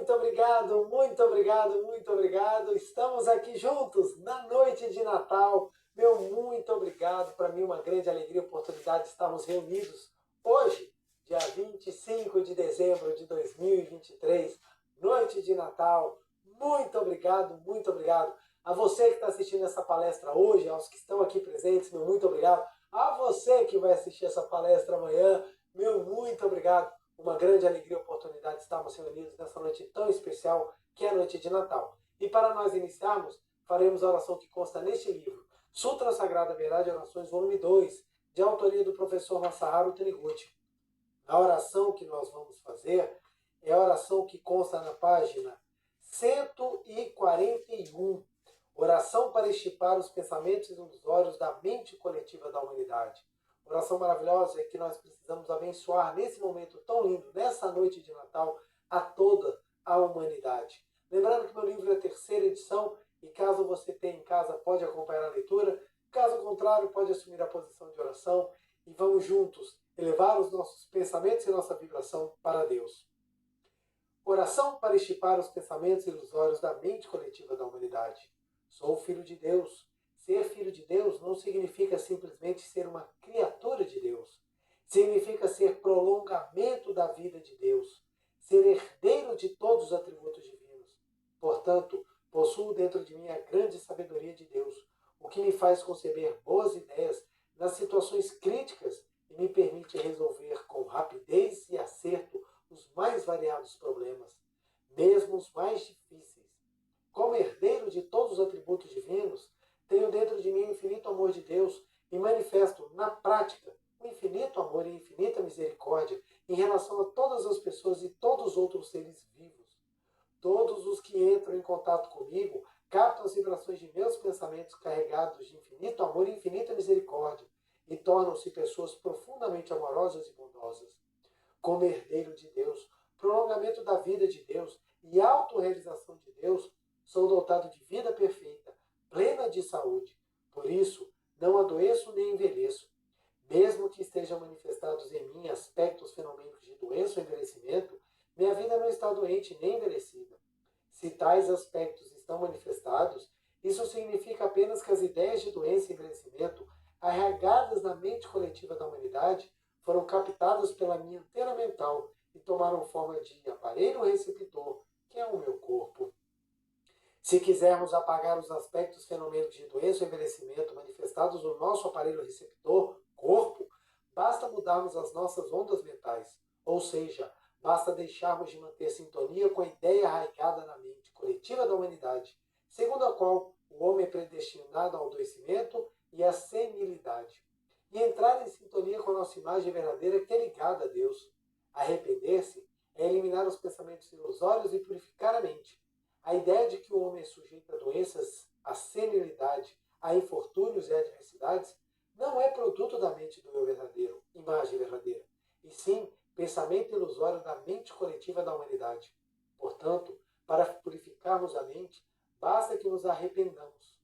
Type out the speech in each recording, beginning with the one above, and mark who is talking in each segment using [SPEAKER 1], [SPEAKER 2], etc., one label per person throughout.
[SPEAKER 1] Muito obrigado, muito obrigado, muito obrigado. Estamos aqui juntos na noite de Natal. Meu muito obrigado. Para mim, uma grande alegria e oportunidade de estarmos reunidos hoje, dia 25 de dezembro de 2023, noite de Natal. Muito obrigado, muito obrigado. A você que está assistindo essa palestra hoje, aos que estão aqui presentes, meu muito obrigado. A você que vai assistir essa palestra amanhã, meu muito obrigado. Uma grande alegria e oportunidade de estarmos reunidos nessa noite tão especial que é a noite de Natal. E para nós iniciarmos, faremos a oração que consta neste livro, Sutra Sagrada Verdade e Orações, volume 2, de autoria do professor Masaharu Taniguchi. A oração que nós vamos fazer é a oração que consta na página 141. Oração para estipar os pensamentos ilusórios da mente coletiva da humanidade. Oração maravilhosa é que nós precisamos abençoar nesse momento tão lindo, nessa noite de Natal, a toda a humanidade. Lembrando que meu livro é a terceira edição e caso você tenha em casa, pode acompanhar a leitura. Caso contrário, pode assumir a posição de oração e vamos juntos elevar os nossos pensamentos e nossa vibração para Deus. Oração para estipar os pensamentos ilusórios da mente coletiva da humanidade. Sou filho de Deus. Ser filho de Deus não significa simplesmente ser uma criatura de Deus. Significa ser prolongamento da vida de Deus. Ser herdeiro de todos os atributos divinos. Portanto, possuo dentro de mim a grande sabedoria de Deus, o que me faz conceber boas ideias nas situações críticas e me permite resolver com rapidez e acerto os mais variados problemas, mesmo os mais difíceis. Como herdeiro de todos os atributos divinos, tenho dentro de mim o infinito amor de Deus e manifesto, na prática, o infinito amor e infinita misericórdia em relação a todas as pessoas e todos os outros seres vivos. Todos os que entram em contato comigo captam as vibrações de meus pensamentos carregados de infinito amor e infinita misericórdia e tornam-se pessoas profundamente amorosas e bondosas. Como herdeiro de Deus, prolongamento da vida de Deus e autorrealização de Deus, sou dotado de vida perfeita, plena de saúde. Por isso, não adoeço nem envelheço. Mesmo que estejam manifestados em mim aspectos fenômenos de doença ou envelhecimento, minha vida não está doente nem envelhecida. Se tais aspectos estão manifestados, isso significa apenas que as ideias de doença e envelhecimento arraigadas na mente coletiva da humanidade foram captadas pela minha antena mental e tomaram forma de aparelho receptor, que é o meu corpo. Se quisermos apagar os aspectos fenômenos de doença ou envelhecimento manifestados no nosso aparelho receptor, corpo, basta mudarmos as nossas ondas mentais, ou seja, basta deixarmos de manter sintonia com a ideia arraigada na mente coletiva da humanidade, segundo a qual o homem é predestinado ao adoecimento e à senilidade, e entrar em sintonia com a nossa imagem verdadeira que é ligada a Deus. Arrepender-se é eliminar os pensamentos ilusórios e purificar a mente. A ideia de que o homem é sujeito a doenças, a senilidade, a infortúnios e adversidades não é produto da mente do eu verdadeiro, imagem verdadeira, e sim pensamento ilusório da mente coletiva da humanidade. Portanto, para purificarmos a mente, basta que nos arrependamos.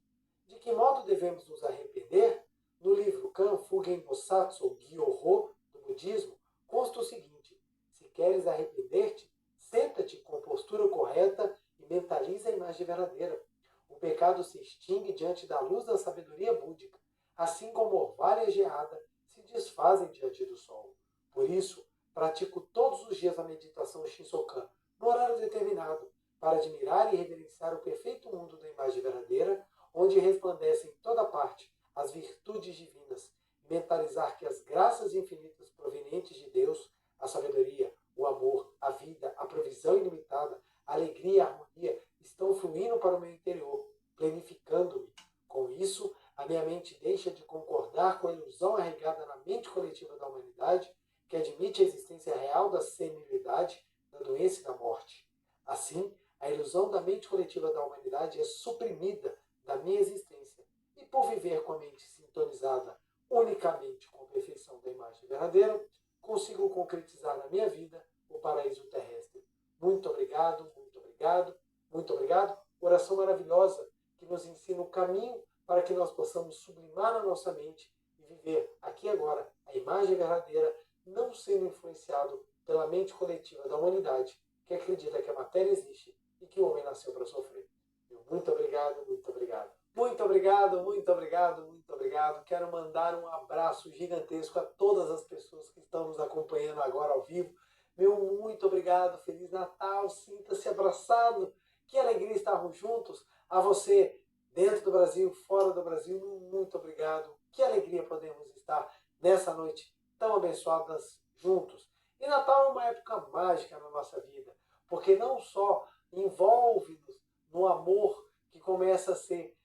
[SPEAKER 1] De que modo devemos nos arrepender? No livro Kan Fugen Bosatsu, ou Gyoho, do budismo, consta o seguinte: se queres arrepender-te, senta-te com a postura correta e mentaliza a imagem verdadeira. O pecado se extingue diante da luz da sabedoria búdica, assim como orvalho e geada se desfazem diante do sol. Por isso, pratico todos os dias a meditação Shinsokan, no horário determinado, para admirar e reverenciar o perfeito mundo da imagem verdadeira, onde resplandecem em toda parte as virtudes divinas, e mentalizar que as graças infinitas provenientes de Deus, a sabedoria, o amor, a vida, a provisão ilimitada, a alegria e a harmonia estão fluindo para o meu interior, planificando-me. Com isso, a minha mente deixa de concordar com a ilusão arraigada na mente coletiva da humanidade, que admite a existência real da senilidade, da doença e da morte. Assim, a ilusão da mente coletiva da humanidade é suprimida da minha existência, e por viver com a mente sintonizada unicamente com a perfeição da imagem verdadeira, consigo concretizar na minha vida o paraíso terrestre. Muito obrigado, muito obrigado, muito obrigado. Oração maravilhosa que nos ensina o caminho para que nós possamos sublimar na nossa mente e viver aqui e agora a imagem verdadeira, não sendo influenciado pela mente coletiva da humanidade, que acredita que a matéria existe e que o homem nasceu para sofrer. Muito obrigado, muito obrigado. Muito obrigado, muito obrigado, muito obrigado. Quero mandar um abraço gigantesco a todas as pessoas que estão nos acompanhando agora ao vivo. Meu muito obrigado, Feliz Natal, sinta-se abraçado. Que alegria estarmos juntos. A você, dentro do Brasil, fora do Brasil, muito obrigado. Que alegria podemos estar nessa noite tão abençoadas juntos. E Natal é uma época mágica na nossa vida, porque não só envolve-nos no amor que começa a ser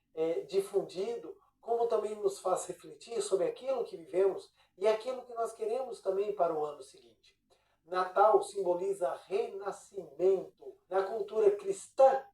[SPEAKER 1] difundido, como também nos faz refletir sobre aquilo que vivemos e aquilo que nós queremos também para o ano seguinte. Natal simboliza renascimento. Na cultura cristã,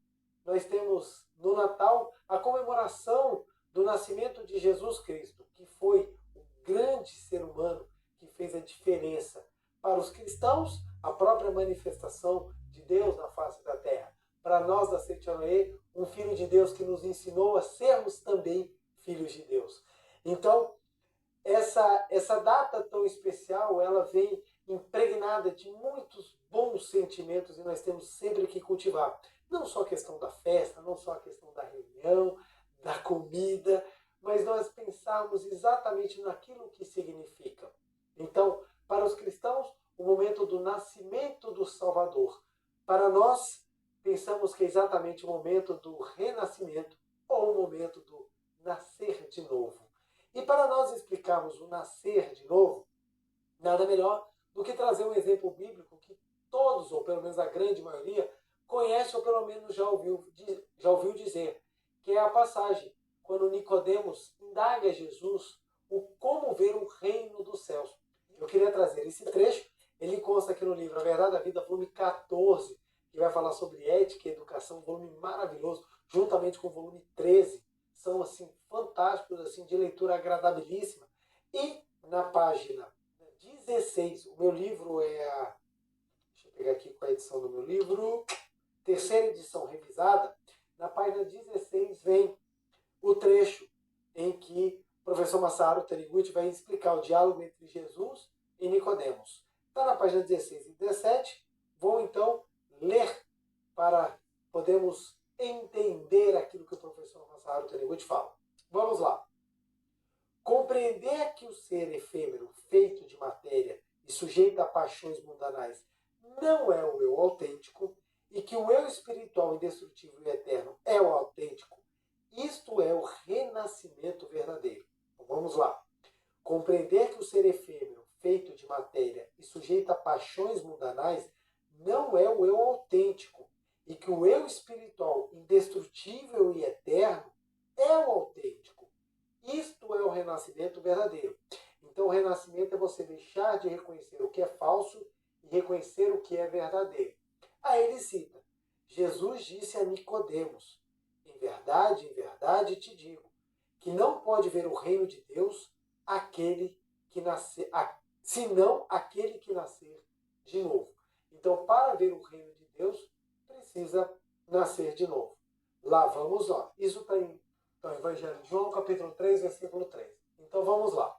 [SPEAKER 1] nós temos no Natal a comemoração do nascimento de Jesus Cristo, que foi o grande ser humano que fez a diferença. Para os cristãos, a própria manifestação de Deus na face da terra. Para nós da Seitianoê, um filho de Deus que nos ensinou a sermos também filhos de Deus. Então, essa data tão especial, ela vem impregnada de muitos bons sentimentos e nós temos sempre que cultivar. Não só a questão da festa, não só a questão da reunião, da comida, mas nós pensarmos exatamente naquilo que significa. Então, para os cristãos, o momento do nascimento do Salvador. Para nós, pensamos que é exatamente o momento do renascimento ou o momento do nascer de novo. E para nós explicarmos o nascer de novo, nada melhor do que trazer um exemplo bíblico que todos, ou pelo menos a grande maioria, conhece ou pelo menos já ouviu dizer, que é a passagem quando Nicodemos indaga a Jesus o como ver o reino dos céus. Eu queria trazer esse trecho, ele consta aqui no livro A Verdade da Vida, volume 14, que vai falar sobre ética e educação, um volume maravilhoso, juntamente com o volume 13, são assim fantásticos, assim de leitura agradabilíssima. E na página 16, o meu livro é a... Deixa eu pegar aqui com a edição do meu livro, terceira edição revisada, na página 16 vem o trecho em que o professor Masaru Taniguchi vai explicar o diálogo entre Jesus e Nicodemos. Está na página 16 e 17. Vou então ler para podermos entender aquilo que o professor Masaru Taniguchi fala. Vamos lá. Compreender que o ser efêmero, feito de matéria e sujeito a paixões mundanais, não é o eu autêntico, e que o eu espiritual, indestrutível e eterno é o autêntico, isto é o renascimento verdadeiro. Então, vamos lá. Compreender que o ser efêmero, feito de matéria e sujeito a paixões mundanais, não é o eu autêntico, e que o eu espiritual, indestrutível e eterno é o autêntico. Isto é o renascimento verdadeiro. Então, o renascimento é você deixar de reconhecer o que é falso e reconhecer o que é verdadeiro. Aí ele cita, Jesus disse a Nicodemos, em verdade te digo, que não pode ver o reino de Deus aquele que nascer, senão aquele que nascer de novo. Então, para ver o reino de Deus, precisa nascer de novo. Lá vamos lá. Isso está em Evangelho de João, capítulo 3, versículo 3. Então, vamos lá.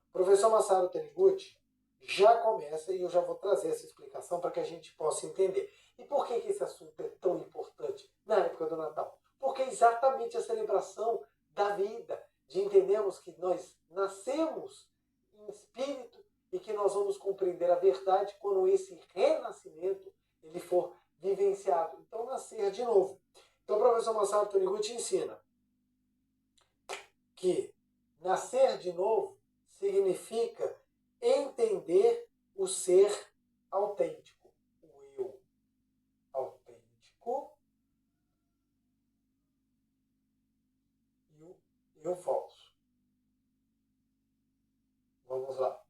[SPEAKER 1] O professor Masaru Taniguchi já começa, e eu já vou trazer essa explicação para que a gente possa entender. E por que esse assunto é tão importante na época do Natal? Porque é exatamente a celebração da vida, de entendermos que nós nascemos em espírito e que nós vamos compreender a verdade quando esse renascimento ele for vivenciado. Então, nascer de novo. Então, o professor Masaru Taniguchi ensina que nascer de novo significa entender o ser autêntico, o eu autêntico e o falso. Vamos lá.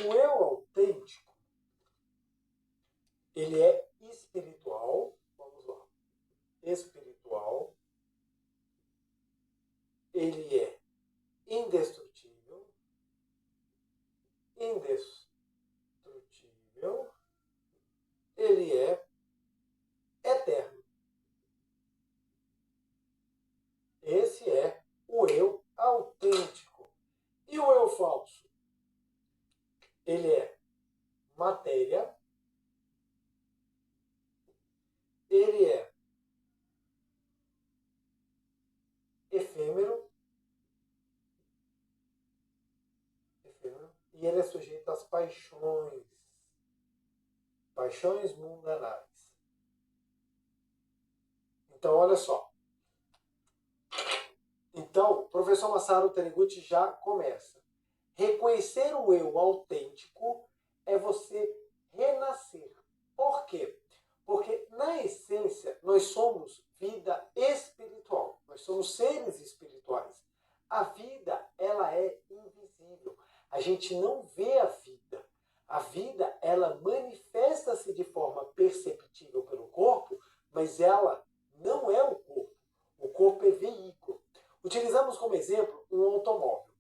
[SPEAKER 1] O eu autêntico, ele é espiritual, vamos lá, espiritual, ele é indestrutível, ele é eterno. Esse é o eu autêntico. E o eu falso? Ele é matéria, e ele é sujeito às paixões mundanais. Então, olha só. Então, o professor Masaru Taniguchi já começa. Reconhecer o eu autêntico é você renascer. Por quê? Porque, na essência, nós somos vida espiritual. Nós somos seres espirituais. A vida, ela é invisível. A gente não vê a vida. A vida, ela manifesta-se de forma perceptível pelo corpo, mas ela não é o corpo. O corpo é veículo. Utilizamos como exemplo um automóvel.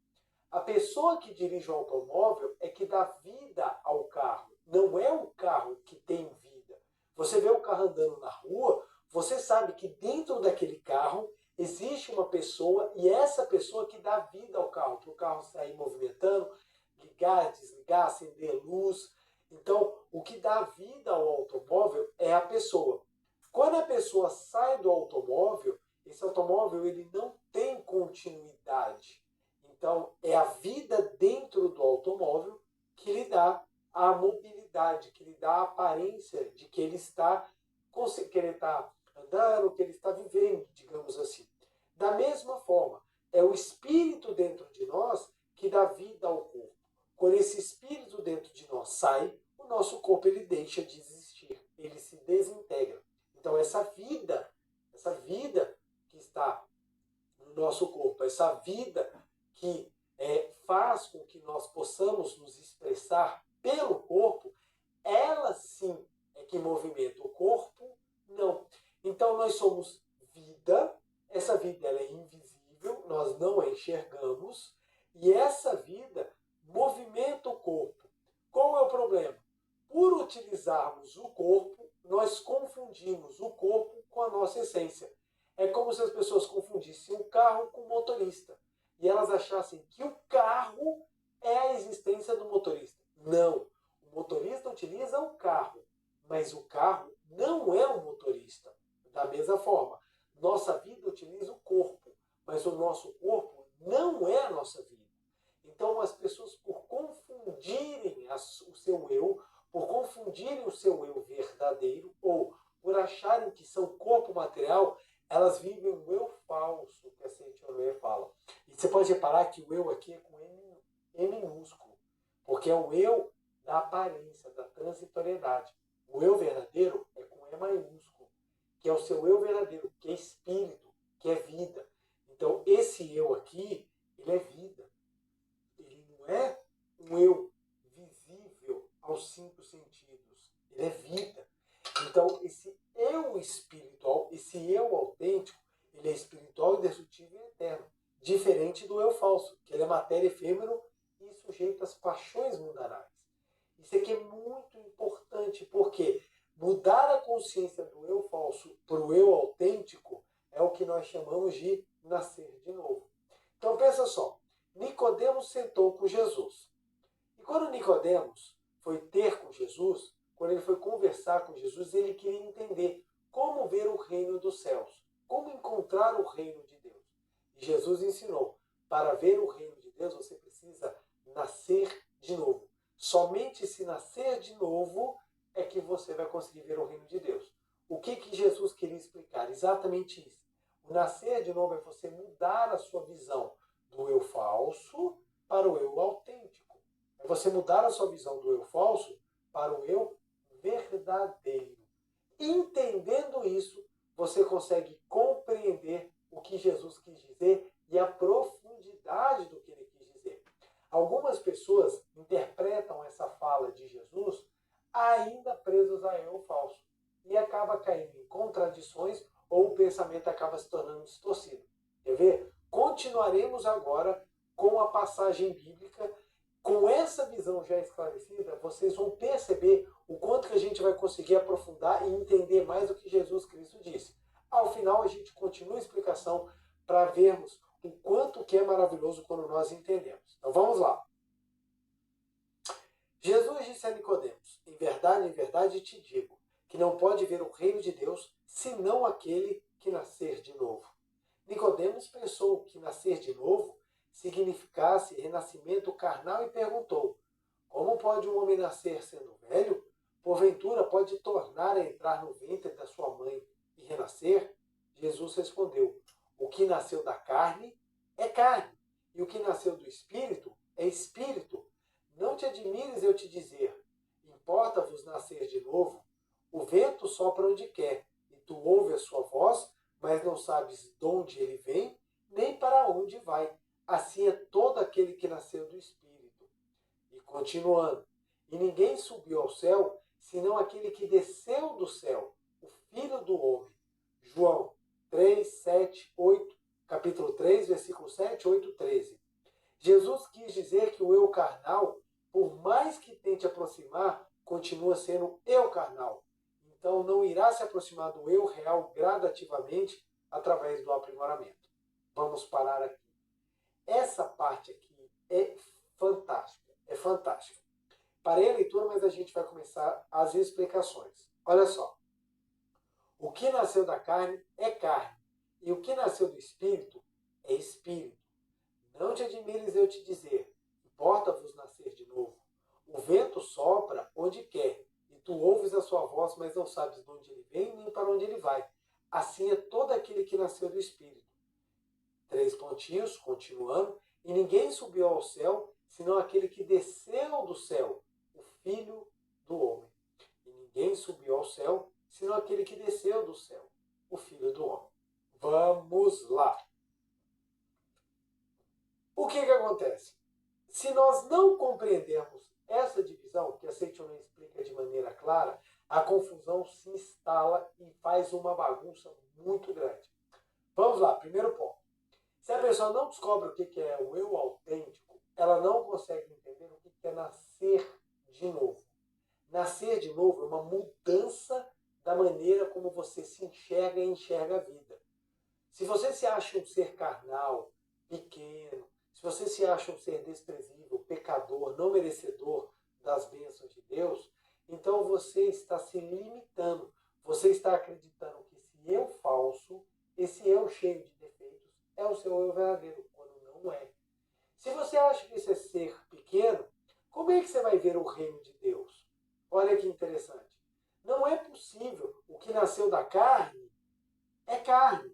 [SPEAKER 1] A pessoa que dirige o automóvel é que dá vida ao carro. Não é o carro que tem vida. Você vê o carro andando na rua, você sabe que dentro daquele carro existe uma pessoa e é essa pessoa que dá vida ao carro, para o carro sair movimentando, ligar, desligar, acender luz. Então, o que dá vida ao automóvel é a pessoa. Quando a pessoa sai do automóvel, esse automóvel ele não tem continuidade. Então, é a vida dentro do automóvel que lhe dá a mobilidade, que lhe dá a aparência de que ele está andando, que ele está vivendo, digamos assim. Da mesma forma, é o espírito dentro de nós que dá vida ao corpo. Quando esse espírito dentro de nós sai, o nosso corpo ele deixa de existir, ele se desintegra. Então, essa vida que está no nosso corpo, essa vida que faz com que nós possamos nos expressar pelo corpo, ela sim é que movimenta o corpo, não. Então nós somos vida, essa vida ela é invisível, nós não a enxergamos, e essa vida movimenta o corpo. Qual é o problema? Por utilizarmos o corpo, nós confundimos o corpo com a nossa essência. É como se as pessoas confundissem o carro com o motorista. E elas achassem que o carro é a existência do motorista. Não. O motorista utiliza o carro, mas o carro não é o motorista. Da mesma forma, nossa vida utiliza o corpo, mas o nosso corpo não é a nossa vida. Então as pessoas, por confundirem o seu eu, por confundirem o seu eu verdadeiro, ou por acharem que são corpo material, elas vivem um eu falso, que a Saint-Honoré fala. E você pode reparar que o eu aqui é com M minúsculo, porque é o eu da aparência, da transitoriedade. O eu verdadeiro é com E maiúsculo, que é o seu eu verdadeiro, que é espírito, que é vida. Então, esse eu aqui, ele é vida. Ele não é um eu visível aos 5 sentidos. Ele é vida. Então, esse eu espiritual, esse eu autêntico, ele é espiritual, indestrutível e eterno. Diferente do eu falso, que ele é matéria efêmero e sujeito às paixões mundanais. Isso aqui é muito importante, porque mudar a consciência do eu falso para o eu autêntico é o que nós chamamos de nascer de novo. Então pensa só, Nicodemos sentou com Jesus. E quando Nicodemos foi ter com Jesus, quando ele foi conversar com Jesus, ele queria entender como ver o reino dos céus, como encontrar o reino de Deus. E Jesus ensinou, para ver o reino de Deus você precisa nascer de novo. Somente se nascer de novo é que você vai conseguir ver o reino de Deus. O que Jesus queria explicar? Exatamente isso. O nascer de novo é você mudar a sua visão do eu falso para o eu autêntico. É você mudar a sua visão do eu falso para o eu verdadeiro. Entendendo isso, você consegue compreender o que Jesus quis dizer e a profundidade do que ele quis dizer. Algumas pessoas interpretam essa fala de Jesus ainda presos a eu falso e acaba caindo em contradições ou o pensamento acaba se tornando distorcido. Quer ver? Continuaremos agora com a passagem bíblica. Com essa visão já esclarecida, vocês vão perceber o quanto que a gente vai conseguir aprofundar e entender mais o que Jesus Cristo disse. Ao final, a gente continua a explicação para vermos o quanto que é maravilhoso quando nós entendemos. Então vamos lá. Jesus disse a Nicodemos, em verdade te digo, que não pode ver o reino de Deus senão aquele que nascer de novo. Nicodemos pensou que nascer de novo significasse renascimento carnal e perguntou, Como pode um homem nascer sendo velho? Porventura pode tornar a entrar no ventre da sua mãe e renascer? Jesus respondeu: o que nasceu da carne é carne, e o que nasceu do espírito é espírito. Não te admires eu te dizer: importa-vos nascer de novo? O vento sopra onde quer, e tu ouves a sua voz, mas não sabes de onde ele vem, nem para onde vai. Assim é todo aquele que nasceu do Espírito. E continuando: e ninguém subiu ao céu, senão aquele que desceu do céu, o Filho do Homem. João 3, 7, 8, capítulo 3, versículo 7, 8, 13. Jesus quis dizer que o eu carnal, por mais que tente aproximar, continua sendo eu carnal. Então não irá se aproximar do eu real gradativamente através do aprimoramento. Vamos parar aqui. Essa parte aqui é fantástica. É fantástica. Parei a leitura, mas a gente vai começar as explicações. Olha só. O que nasceu da carne é carne, e o que nasceu do espírito é espírito. Não te admires eu te dizer: importa-vos nascer de novo. O vento sopra onde quer, e tu ouves a sua voz, mas não sabes de onde ele vem nem para onde ele vai. Assim é todo aquele que nasceu do Espírito. 3 pontinhos, continuando. E ninguém subiu ao céu, senão aquele que desceu do céu, o Filho do Homem. E ninguém subiu ao céu, senão aquele que desceu do céu, o Filho do Homem. Vamos lá. O que acontece? Se nós não compreendermos essa divisão, que a Seichonen explica de maneira clara, a confusão se instala e faz uma bagunça muito grande. Vamos lá, primeiro ponto. Se a pessoa não descobre o que é o eu autêntico, ela não consegue entender o que é nascer de novo. Nascer de novo é uma mudança da maneira como você se enxerga e enxerga a vida. Se você se acha um ser carnal, pequeno, se você se acha um ser desprezível, pecador, não merecedor das bênçãos de Deus, então você está se limitando. Você está acreditando que esse eu falso, esse eu cheio de defeitos, é o seu eu verdadeiro, quando não é. Se você acha que esse é ser pequeno, como é que você vai ver o reino de Deus? Olha que interessante. Não é possível. O que nasceu da carne é carne.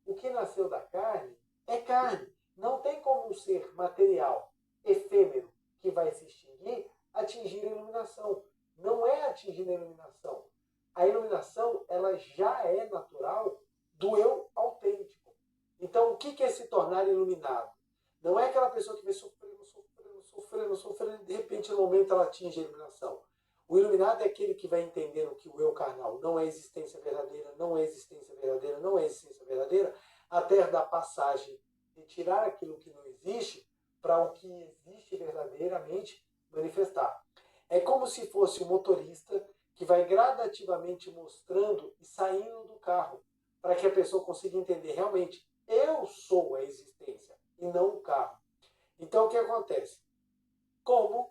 [SPEAKER 1] O que nasceu da carne é carne. Não tem como um ser material, efêmero, que vai se extinguir, atingir a iluminação. Não é atingir a iluminação. A iluminação, ela já é natural do eu autêntico. Então, o que é se tornar iluminado? Não é aquela pessoa que vai sofrendo, de repente, no momento ela atinge a iluminação. O iluminado é aquele que vai entendendo que o eu carnal não é existência verdadeira, não é existência verdadeira, não é existência verdadeira, até da passagem de tirar aquilo que não existe para o que existe verdadeiramente manifestar. É como se fosse o motorista que vai gradativamente mostrando e saindo do carro, para que a pessoa consiga entender realmente: eu sou a existência e não o carro. Então o que acontece? Como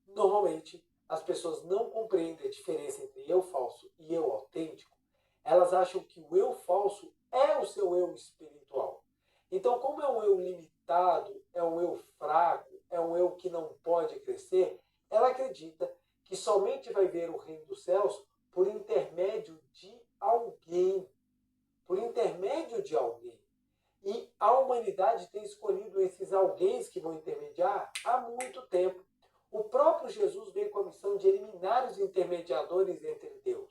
[SPEAKER 1] normalmente as pessoas não compreendem a diferença entre eu falso e eu autêntico, elas acham que o eu falso é o seu eu espiritual. Então, como é um eu limitado, é um eu fraco, é um eu que não pode crescer, ela acredita que somente vai ver o reino dos céus por intermédio de alguém. Por intermédio de alguém. E a humanidade tem escolhido esses alguém que vão intermediar há muito tempo. O próprio Jesus veio com a missão de eliminar os intermediadores entre Deus.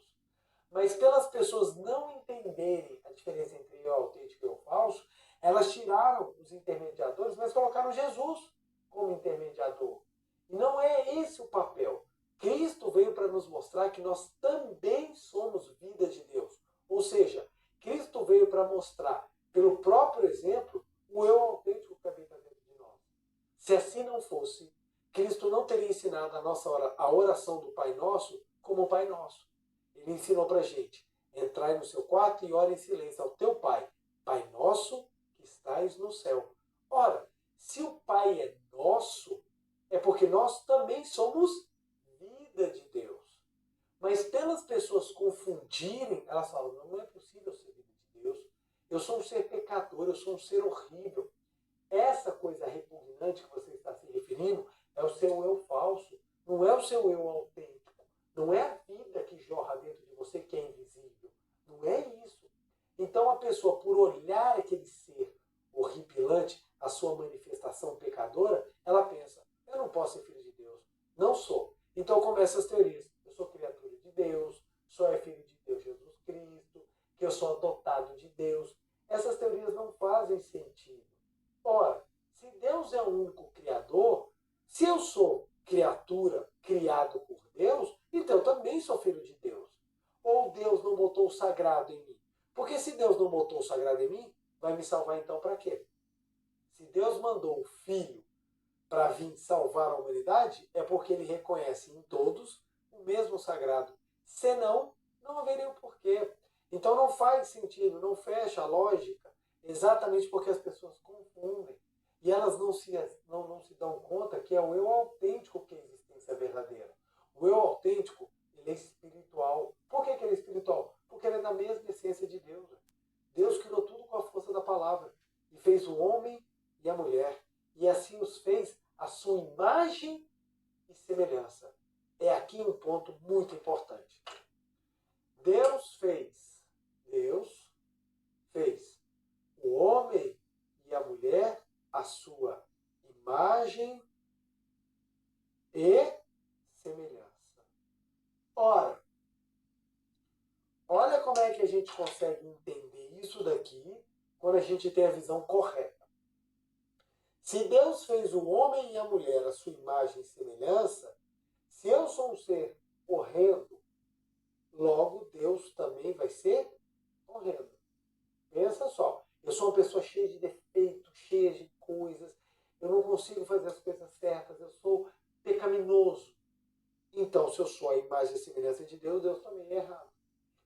[SPEAKER 1] Mas pelas pessoas não entenderem a diferença entre eu autêntico e eu falso, elas tiraram os intermediadores, mas colocaram Jesus como intermediador. E não é esse o papel. Cristo veio para nos mostrar que nós também somos vida de Deus. Ou seja, Cristo veio para mostrar, pelo próprio exemplo, o eu autêntico que habita dentro de nós. Se assim não fosse, Cristo não teria ensinado a oração do Pai Nosso como o Pai Nosso. Ele ensinou para a gente: entrai no seu quarto e ore em silêncio ao teu Pai. Pai Nosso que estais no céu. Ora, se o Pai é nosso, é porque nós também somos vida de Deus. Mas pelas pessoas confundirem, elas falam: não é possível ser vida de Deus. Eu sou um ser pecador, eu sou um ser horrível. Essa coisa repugnante que você está se referindo é o seu eu falso. o seu eu autêntico, não é a vida que jorra dentro de você que é invisível. Não é isso. Então a pessoa, por olhar aquele ser horripilante, a sua manifestação pecadora, ela pensa, eu não posso ser filho de Deus. Não sou. Então começam as teorias. Eu sou criatura de Deus, sou filho de Deus Jesus Cristo, que eu sou adotado de Deus. Essas teorias não fazem sentido. Ora, se Deus é o único criador, se eu sou criatura criado por Deus, então eu também sou filho de Deus. Ou Deus não botou o sagrado em mim? Porque se Deus não botou o sagrado em mim, vai me salvar então para quê? Se Deus mandou o Filho para vir salvar a humanidade, é porque ele reconhece em todos o mesmo sagrado. Senão, não haveria o porquê. Então não faz sentido, não fecha a lógica, exatamente porque as pessoas confundem. E elas não se dão conta que é o eu autêntico que é a existência verdadeira. O eu autêntico, ele é espiritual. Por que ele é espiritual? Porque ele é da mesma essência de Deus. Deus criou tudo com a força da palavra. E fez o homem e a mulher. E assim os fez à sua imagem e semelhança. É aqui um ponto muito importante. Deus fez o homem e a mulher à sua imagem e semelhança. Ora, olha como é que a gente consegue entender isso daqui quando a gente tem a visão correta. Se Deus fez o homem e a mulher à sua imagem e semelhança, se eu sou um ser horrendo, logo Deus também vai ser horrendo. Pensa só, eu sou uma pessoa cheia de defeitos, cheia de coisas, eu não consigo fazer as coisas certas, eu sou pecaminoso. Então, se eu sou a imagem e semelhança de Deus, Deus também é errado.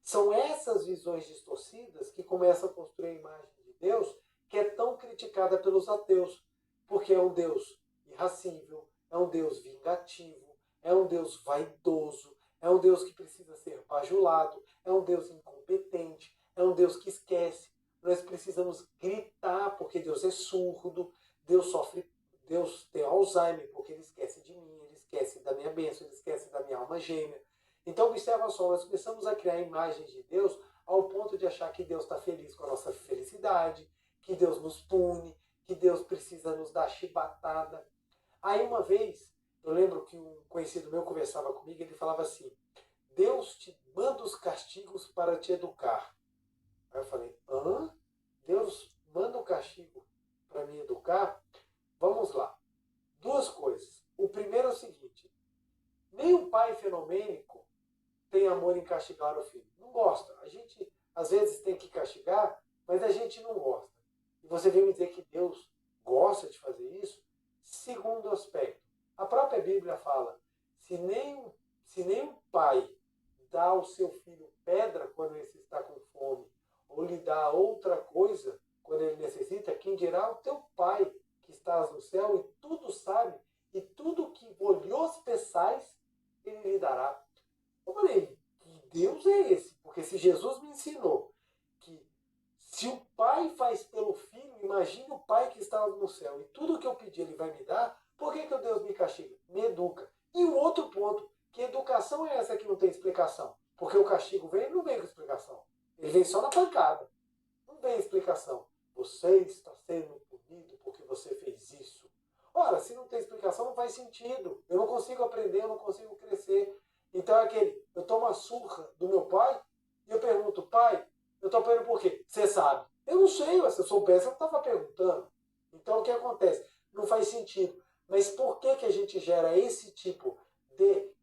[SPEAKER 1] São essas visões distorcidas que começam a construir a imagem de Deus, que é tão criticada pelos ateus, porque é um Deus irracível, é um Deus vingativo, é um Deus vaidoso, é um Deus que precisa ser bajulado, é um Deus incompetente, é um Deus que esquece. Nós precisamos gritar porque Deus é surdo, Deus tem Alzheimer porque ele esquece de mim, ele esquece da minha bênção, ele esquece da minha alma gêmea. Então observa só, nós começamos a criar imagens de Deus ao ponto de achar que Deus está feliz com a nossa felicidade, que Deus nos pune, que Deus precisa nos dar chibatada. Aí uma vez, eu lembro que um conhecido meu conversava comigo, ele falava assim, Deus te manda os castigos para te educar. Aí eu falei, hã? Deus manda o castigo para me educar? Vamos lá. Duas coisas. O primeiro é o seguinte, nem um pai fenomênico tem amor em castigar o filho. Não gosta. A gente, às vezes, tem que castigar, mas a gente não gosta. E você vem me dizer que Deus gosta de fazer isso? Segundo aspecto, a própria Bíblia fala, se nem um pai dá ao seu filho pedra quando ele está com fome, ou lhe dá outra coisa quando ele necessita, quem dirá o teu pai que estás no céu e tudo sabe, e tudo que vos peçais, ele lhe dará. Eu falei, que Deus é esse? Porque se Jesus me ensinou que se o pai faz pelo filho, imagine o pai que está no céu e tudo que eu pedir ele vai me dar, por que Deus me castiga? Me educa. E o outro ponto, que educação é essa que não tem explicação? Porque o castigo vem, ele não vem com explicação. Ele vem só na pancada. Não vem explicação. Você está sendo punido porque você fez isso. Ora, se não tem explicação, não faz sentido. Eu não consigo aprender, eu não consigo crescer. Então é aquele, eu tomo a surra do meu pai e eu pergunto, pai, eu estou apanhando por quê? Você sabe. Eu não sei, se eu soubesse, eu não estava perguntando. Então o que acontece? Não faz sentido. Mas por que a gente gera esse tipo de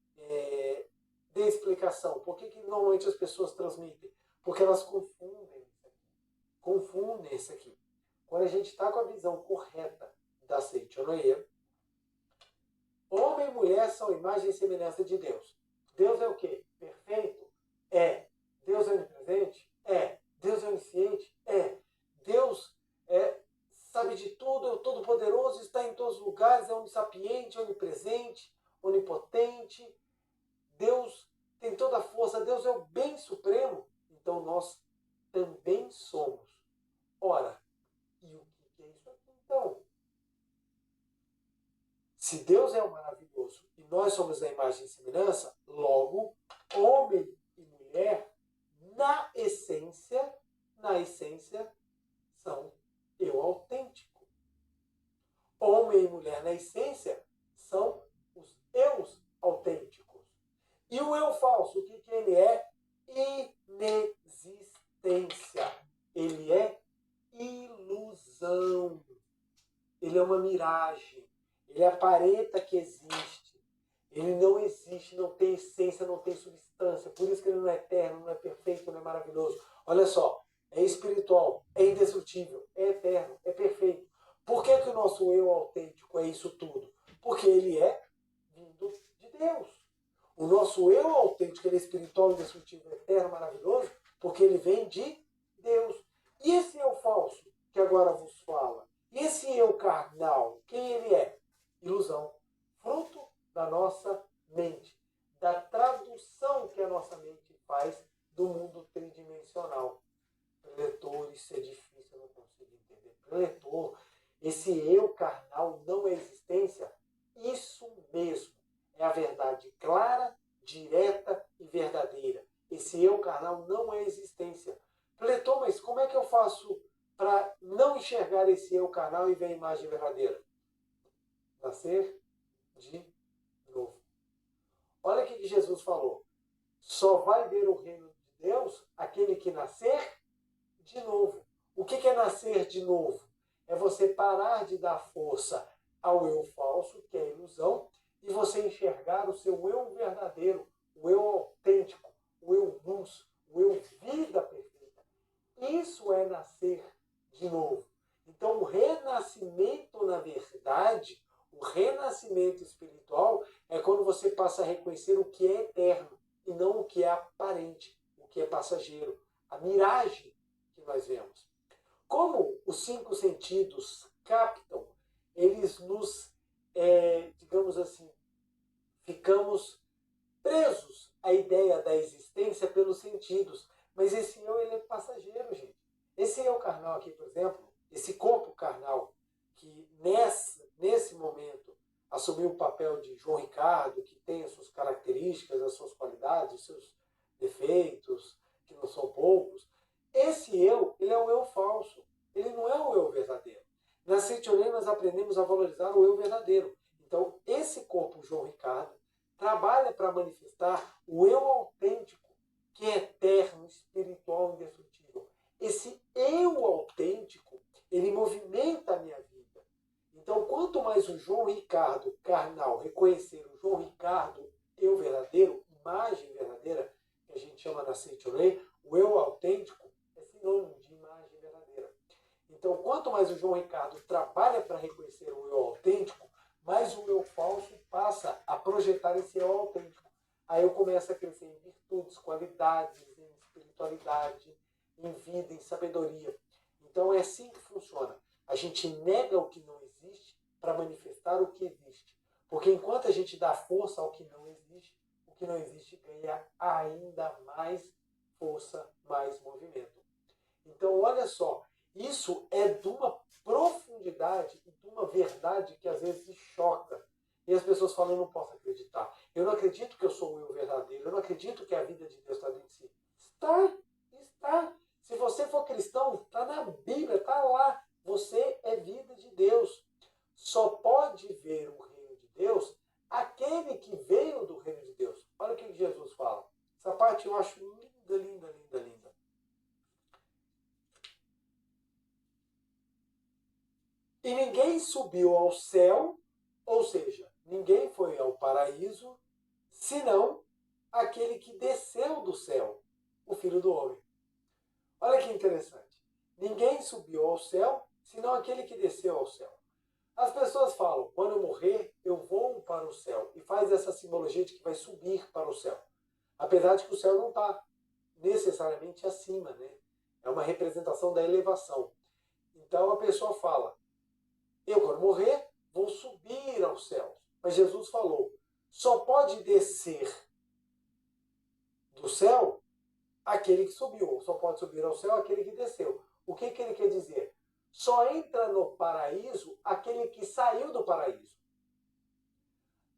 [SPEAKER 1] explicação? Por que normalmente as pessoas transmitem? Porque elas confundem isso aqui. Confundem isso aqui. Quando a gente está com a visão correta da Seichonoye, homem e mulher são imagem e semelhança de Deus. Deus é o quê? Perfeito? É. Deus é onipresente? É. Deus é onisciente? É. Deus sabe de tudo, é o todo-poderoso, está em todos os lugares, é onissapiente, onipresente, onipotente. Deus tem toda a força, Deus é o bem supremo. Então nós também somos. Ora, e o que é isso aqui então? Se Deus é o maravilhoso e nós somos a imagem e semelhança, logo, homem e mulher, na essência, são eu autêntico. Homem e mulher, na essência, são os eus autênticos. E o eu falso, o que ele é? Inexistência. Ele é ilusão. Ele é uma miragem. Ele aparenta que existe. Ele não existe, não tem essência, não tem substância. Por isso que ele não é eterno, não é perfeito, não é maravilhoso. Olha só, é espiritual, é indestrutível, é eterno, é perfeito. Por que o nosso eu autêntico é isso tudo? Porque ele é vindo de Deus. O nosso eu autêntico, ele é espiritual, indestrutível, eterno, maravilhoso, porque ele vem de Deus. E esse eu falso, que agora vos fala? E esse eu carnal, quem ele é? Ilusão. Fruto da nossa mente. Da tradução que a nossa mente faz do mundo tridimensional. Preletor, isso é difícil, eu não consigo entender. Preletor, esse eu carnal não é existência? Isso mesmo. É a verdade clara, direta e verdadeira. Esse eu carnal não é existência. Preletor, mas como é que eu faço para não enxergar esse eu carnal e ver a imagem verdadeira? Nascer de novo. Olha o que Jesus falou. Só vai ver o reino de Deus aquele que nascer de novo. O que é nascer de novo? É você parar de dar força ao eu falso, que é a ilusão, e você enxergar o seu eu verdadeiro, o eu autêntico, o eu luz, o eu vida perfeita. Isso é nascer de novo. Então, o renascimento, na verdade, o renascimento espiritual é quando você passa a reconhecer o que é eterno e não o que é aparente, o que é passageiro, a miragem que nós vemos. Como os 5 sentidos captam, eles nos, digamos assim, ficamos presos à ideia da existência pelos sentidos. Mas esse eu, ele é passageiro, gente. Esse eu carnal aqui, por exemplo, esse corpo carnal, que nesse momento assumiu o papel de João Ricardo, que tem as suas características, as suas qualidades, os seus defeitos, que não são poucos, esse eu, ele é o eu falso. Ele não é o eu verdadeiro. Na Seitonei nós aprendemos a valorizar o eu verdadeiro. Então, esse corpo João Ricardo trabalha para manifestar o eu autêntico, que é eterno, espiritual, indestrutível. Esse eu autêntico, ele movimenta a minha vida. Então, quanto mais o João Ricardo carnal reconhecer o João Ricardo eu verdadeiro, imagem verdadeira, que a gente chama na Seitonei, o eu autêntico é sinônimo de imagem verdadeira. Então, quanto mais o João Ricardo trabalha para reconhecer o eu autêntico, mais o eu falso passa a projetar esse eu autêntico. Aí eu começo a crescer em virtudes, qualidades, em espiritualidade, em vida, em sabedoria. Então é assim que funciona. A gente nega o que não existe para manifestar o que existe. Porque enquanto a gente dá força ao que não existe, o que não existe ganha ainda mais força, mais movimento. Então olha só, isso é de uma profundidade e de uma verdade que às vezes choca. E as pessoas falam, eu não posso acreditar. Eu não acredito que eu sou o eu verdadeiro. Eu não acredito que a vida de Deus está dentro de si. Está. Se você for cristão, está na Bíblia, está lá. Você é vida de Deus. Só pode ver o reino de Deus aquele que veio do reino de Deus. Olha o que Jesus fala. Essa parte eu acho linda, linda, linda, linda. E ninguém subiu ao céu, ou seja, ninguém foi ao paraíso, senão aquele que desceu do céu, o Filho do Homem. Olha que interessante. Ninguém subiu ao céu, senão aquele que desceu ao céu. As pessoas falam, quando eu morrer, eu vou para o céu. E faz essa simbologia de que vai subir para o céu. Apesar de que o céu não está necessariamente acima, né? É uma representação da elevação. Então a pessoa fala, eu quando morrer, vou subir aos céus. Mas Jesus falou, só pode descer do céu aquele que subiu. Só pode subir ao céu aquele que desceu. O que ele quer dizer? Só entra no paraíso aquele que saiu do paraíso.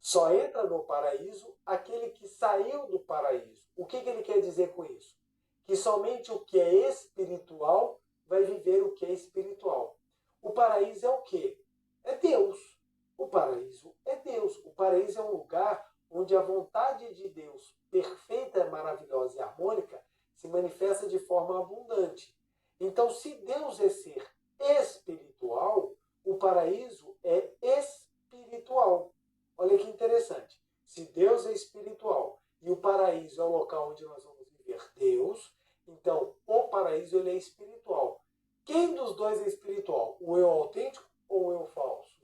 [SPEAKER 1] Só entra no paraíso aquele que saiu do paraíso. O que ele quer dizer com isso? Que somente o que é espiritual vai viver o que é espiritual. O paraíso é o quê? É Deus. O paraíso é Deus. O paraíso é um lugar onde a vontade de Deus, perfeita, maravilhosa e harmônica, se manifesta de forma abundante. Então, se Deus é ser espiritual, o paraíso é espiritual. Olha que interessante. Se Deus é espiritual e o paraíso é o local onde nós vamos viver Deus, então o paraíso ele é espiritual. Quem dos dois é espiritual? O eu autêntico ou o eu falso?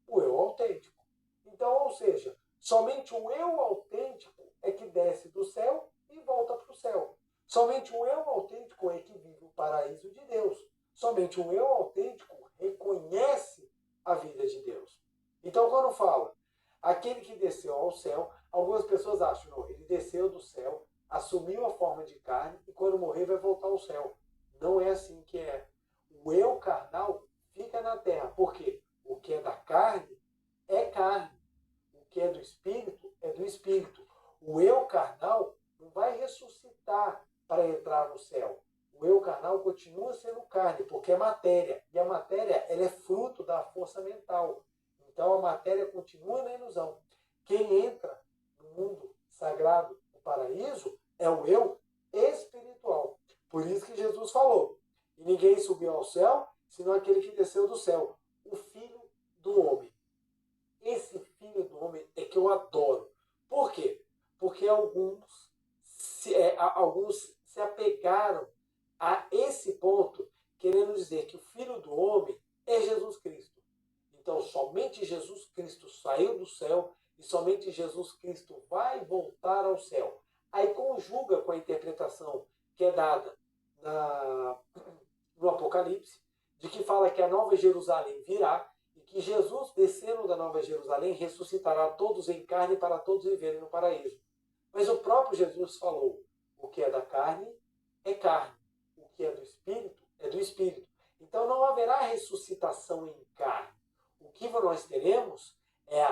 [SPEAKER 1] O eu autêntico. Então, ou seja, somente o eu autêntico é que desce do céu e volta para o céu. Somente o eu autêntico é que vive o paraíso de Deus. Somente o eu autêntico reconhece a vida de Deus. Então, quando fala aquele que desceu ao céu, algumas pessoas acham, não, ele desceu do céu, assumiu a forma de carne e quando morrer vai voltar ao céu. Não é assim que é. O eu carnal fica na terra. Por quê? O que é da carne é carne. O que é do espírito é do espírito. O eu carnal não vai ressuscitar para entrar no céu. O eu carnal continua sendo carne, porque é matéria. E a matéria ela é fruto da força mental. Então a matéria continua na ilusão. Quem entra no mundo sagrado, no paraíso, é o eu espiritual. Por isso que Jesus falou: e ninguém subiu ao céu, senão aquele que desceu do céu, o Filho do Homem. Esse Filho do Homem é que eu adoro. Por quê? Porque alguns se apegaram a esse ponto, querendo dizer que o Filho do Homem é Jesus Cristo. Então, somente Jesus Cristo saiu do céu e somente Jesus Cristo vai voltar ao céu. Aí conjuga com a interpretação que é dada no Apocalipse, de que fala que a Nova Jerusalém virá e que Jesus, descendo da Nova Jerusalém, ressuscitará todos em carne para todos viverem no paraíso. Mas o próprio Jesus falou: o que é da carne é carne, o que é do espírito é do espírito. Então não haverá ressuscitação em carne. O que nós teremos é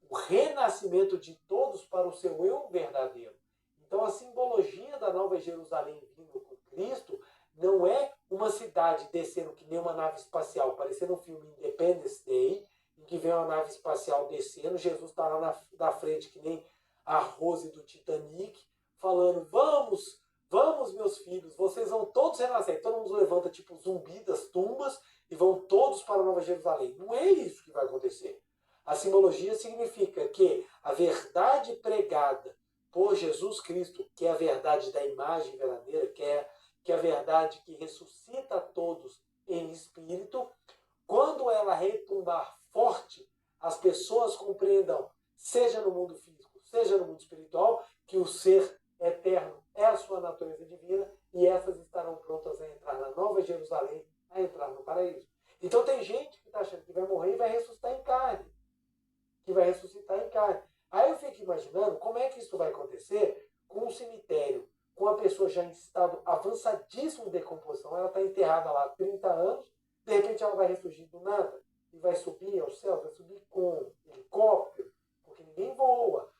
[SPEAKER 1] o renascimento de todos para o seu eu verdadeiro. Então a simbologia da Nova Jerusalém vindo com Cristo não é uma cidade descendo que nem uma nave espacial, parecendo um filme Independence Day, em que vem uma nave espacial descendo, Jesus está lá na frente que nem a Rose do Titanic, falando: vamos, vamos meus filhos, vocês vão todos renascer. Todo mundo levanta tipo zumbi das tumbas e vão todos para a Nova Jerusalém. Não é isso que vai acontecer. A simbologia significa que a verdade pregada por Jesus Cristo, que é a verdade da imagem verdadeira, que é a verdade que ressuscita a todos em espírito, quando ela retumbar forte, as pessoas compreendam, seja no mundo físico, seja no mundo espiritual, que o ser eterno é a sua natureza divina e essas estarão prontas a entrar na Nova Jerusalém, a entrar no paraíso. Então tem gente que está achando que vai morrer e vai ressuscitar em carne. Que vai ressuscitar em carne. Aí eu fico imaginando como é que isso vai acontecer com um cemitério, com a pessoa já em estado avançadíssimo de decomposição, ela está enterrada lá há 30 anos, de repente ela vai ressurgir do nada e vai subir ao céu, vai subir com helicóptero, porque ninguém voa.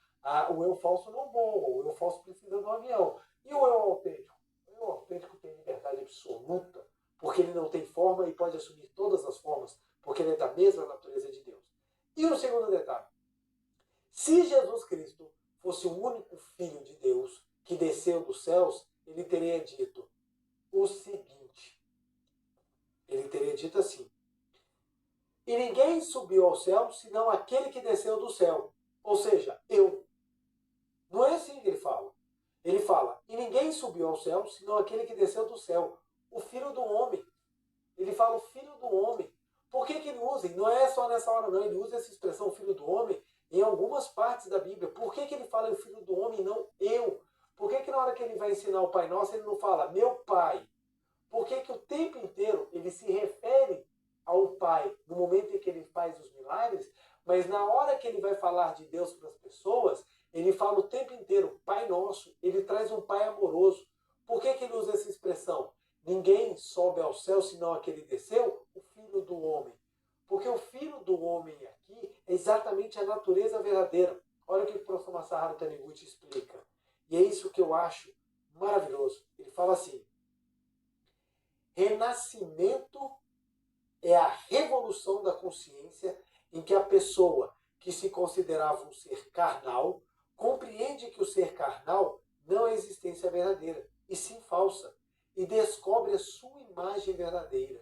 [SPEAKER 1] O eu falso não voa, o eu falso precisa de um avião. E o eu autêntico? O eu autêntico tem liberdade absoluta, porque ele não tem forma e pode assumir todas as formas, porque ele é da mesma natureza de Deus. E o segundo detalhe: se Jesus Cristo fosse o único Filho de Deus que desceu dos céus, ele teria dito o seguinte. Ele teria dito assim: e ninguém subiu ao céu, senão aquele que desceu do céu. Ou seja, eu. Não é assim que ele fala. Ele fala: e ninguém subiu ao céu, senão aquele que desceu do céu. O Filho do Homem. Ele fala o Filho do Homem. Por que ele usa? E não é só nessa hora não, ele usa essa expressão Filho do Homem em algumas partes da Bíblia. Por que ele fala o Filho do Homem e não eu? Por que na hora que ele vai ensinar o Pai Nosso ele não fala meu Pai? Por que o tempo inteiro ele se refere ao Pai no momento em que ele faz os milagres, mas na hora que ele vai falar de Deus para as pessoas, ele fala o tempo inteiro Pai Nosso, ele traz um Pai amoroso. Por que ele usa essa expressão? Ninguém sobe ao céu senão aquele desceu, o Filho do Homem. Porque o Filho do Homem aqui é exatamente a natureza verdadeira. Olha o que o professor Masaharu Taniguchi explica. E é isso que eu acho maravilhoso. Ele fala assim: renascimento é a revolução da consciência em que a pessoa que se considerava um ser carnal compreende que o ser carnal não é existência verdadeira, e sim falsa, e descobre a sua imagem verdadeira.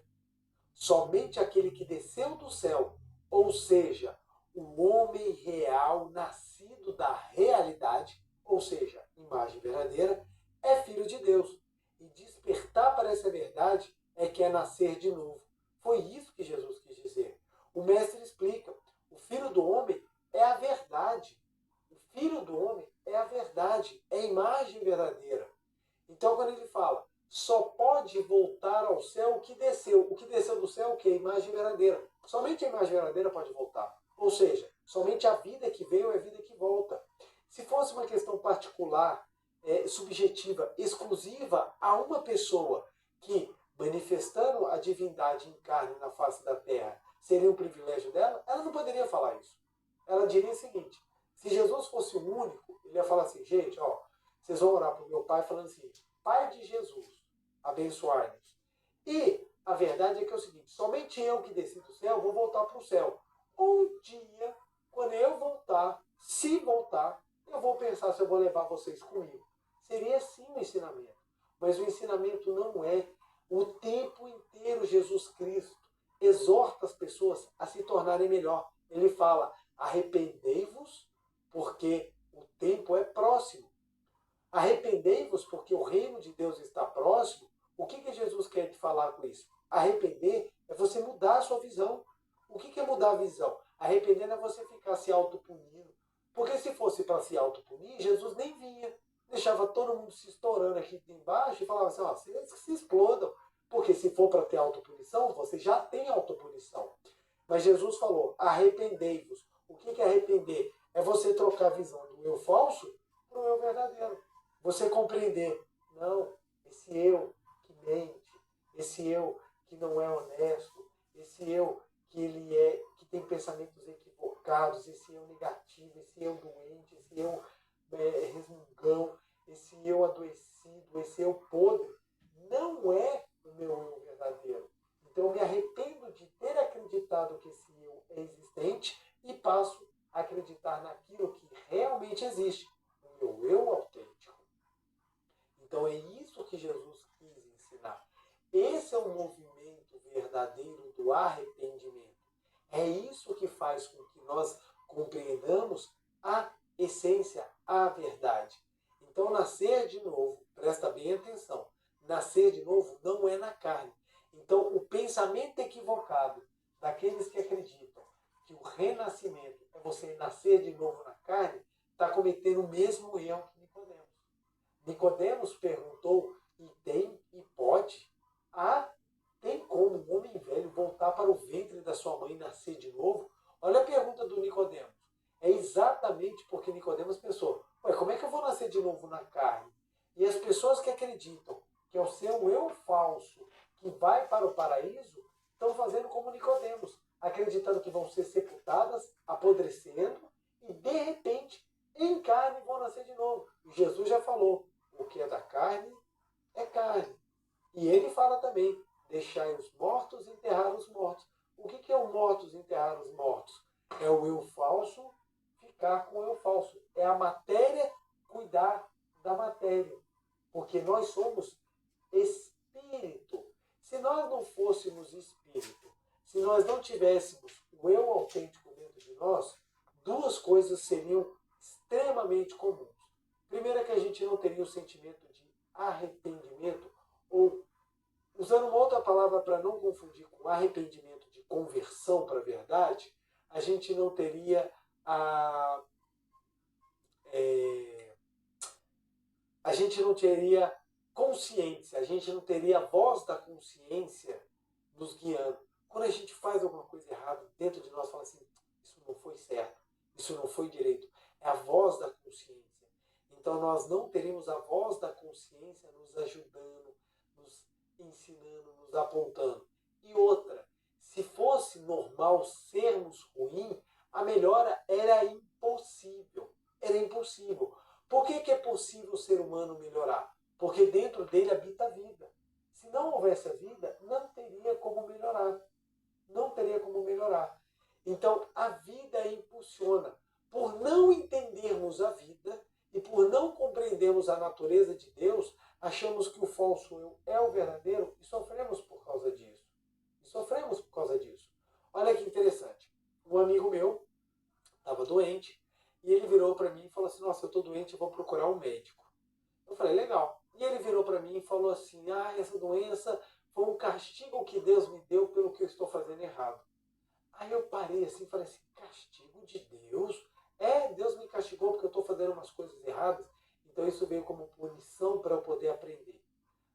[SPEAKER 1] Somente aquele que desceu do céu, ou seja, o homem real nascido da realidade, ou seja, imagem verdadeira, é filho de Deus. E despertar para essa verdade é que é nascer de novo. Foi isso que Jesus quis dizer. O mestre explica: o filho do homem é a verdade. O filho do homem é a verdade, é a imagem verdadeira. Então, quando ele fala, só pode voltar ao céu o que desceu. O que desceu do céu, o que? A imagem verdadeira. Somente a imagem verdadeira pode voltar. Ou seja, somente a vida que veio é a vida que volta. Se fosse uma questão particular, subjetiva, exclusiva a uma pessoa que, manifestando a divindade em carne na face da terra, seria um privilégio dela, ela não poderia falar isso. Ela diria o seguinte: se Jesus fosse o único, ele ia falar assim: gente, ó, vocês vão orar para o meu pai falando assim: Pai de Jesus, abençoai-nos. E a verdade é que é o seguinte: somente eu que desci do céu vou voltar para o céu. Um dia, quando eu voltar, se voltar, eu vou pensar se eu vou levar vocês comigo. Seria sim um ensinamento. Mas o ensinamento não é. O tempo inteiro Jesus Cristo exorta as pessoas a se tornarem melhor. Ele fala: arrependei-vos, porque o tempo é próximo. Arrependei-vos, porque o reino de Deus está próximo. O que Jesus quer te falar com isso? Arrepender é você mudar a sua visão. O que é mudar a visão? Arrepender não é você ficar se autopunindo. Porque se fosse para se autopunir, Jesus nem vinha. Deixava todo mundo se estourando aqui embaixo e falava assim: ó, vocês se explodam. Porque se for para ter autopunição, você já tem autopunição. Mas Jesus falou: arrependei-vos. O que é arrepender? É você trocar a visão do eu falso para o eu verdadeiro. Você compreender: não, esse eu que mente, esse eu que não é honesto, esse eu que tem pensamentos equivocados, esse eu negativo, esse eu doente, esse eu resmungão, esse eu adoecido, esse eu podre, não é o meu eu verdadeiro. Então eu me arrependo de ter acreditado que esse eu é existente e passo a acreditar naquilo que realmente existe, o meu eu autêntico. Então é isso que Jesus quis ensinar. Esse é o movimento verdadeiro do arrependimento. É isso que faz com que nós compreendamos a essência, a verdade. Então nascer de novo, presta bem atenção, nascer de novo não é na carne. Então o pensamento equivocado daqueles que acreditam que o renascimento é você nascer de novo na carne, está cometendo o mesmo erro que Nicodemos. Nicodemos perguntou: e tem e pode? Tem como um homem velho voltar para o ventre da sua mãe e nascer de novo? Olha a pergunta do Nicodemos. É exatamente porque Nicodemos pensou: ué, como é que eu vou nascer de novo na carne? E as pessoas que acreditam que é o seu eu falso que vai para o paraíso estão fazendo como Nicodemos, acreditando que vão ser sepultadas, apodrecendo e de repente em carne vão nascer de novo. E Jesus já falou: o que é da carne é carne. E ele fala também: deixai os mortos enterrar os mortos. O que é o mortos enterrar os mortos? É o eu falso ficar com o eu falso. É a matéria cuidar da matéria. Porque nós somos espírito. Se nós não fôssemos espírito, se nós não tivéssemos o eu autêntico dentro de nós, duas coisas seriam extremamente comuns. Primeiro é que a gente não teria o sentimento de arrependimento, ou, usando uma outra palavra para não confundir com arrependimento de conversão para a verdade, a gente não teria a gente não teria consciência, a gente não teria a voz da consciência nos guiando. Quando a gente faz alguma coisa errada, dentro de nós fala assim: isso não foi certo, isso não foi direito. É a voz da consciência. Então nós não teremos a voz da consciência nos ajudando, nos ensinando, nos apontando. E outra: se fosse normal sermos ruins, a melhora era impossível. Era impossível. Por que é possível o ser humano melhorar? Porque dentro dele habita a vida. Se não houvesse a vida, não teria como melhorar. Não teria como melhorar. Então, a vida impulsiona. Por não entendermos a vida e por não compreendermos a natureza de Deus, achamos que o falso eu é o verdadeiro e sofremos por causa disso. E sofremos por causa disso. Olha que interessante. Um amigo meu estava doente e ele virou para mim e falou assim: nossa, eu estou doente, eu vou procurar um médico. Eu falei: legal. E ele virou para mim e falou assim: ah, essa doença foi um castigo que Deus me deu pelo que eu estou fazendo errado. Aí eu parei assim e falei assim: castigo de Deus? É, Deus me castigou porque eu estou fazendo umas coisas erradas. Então isso veio como punição para eu poder aprender.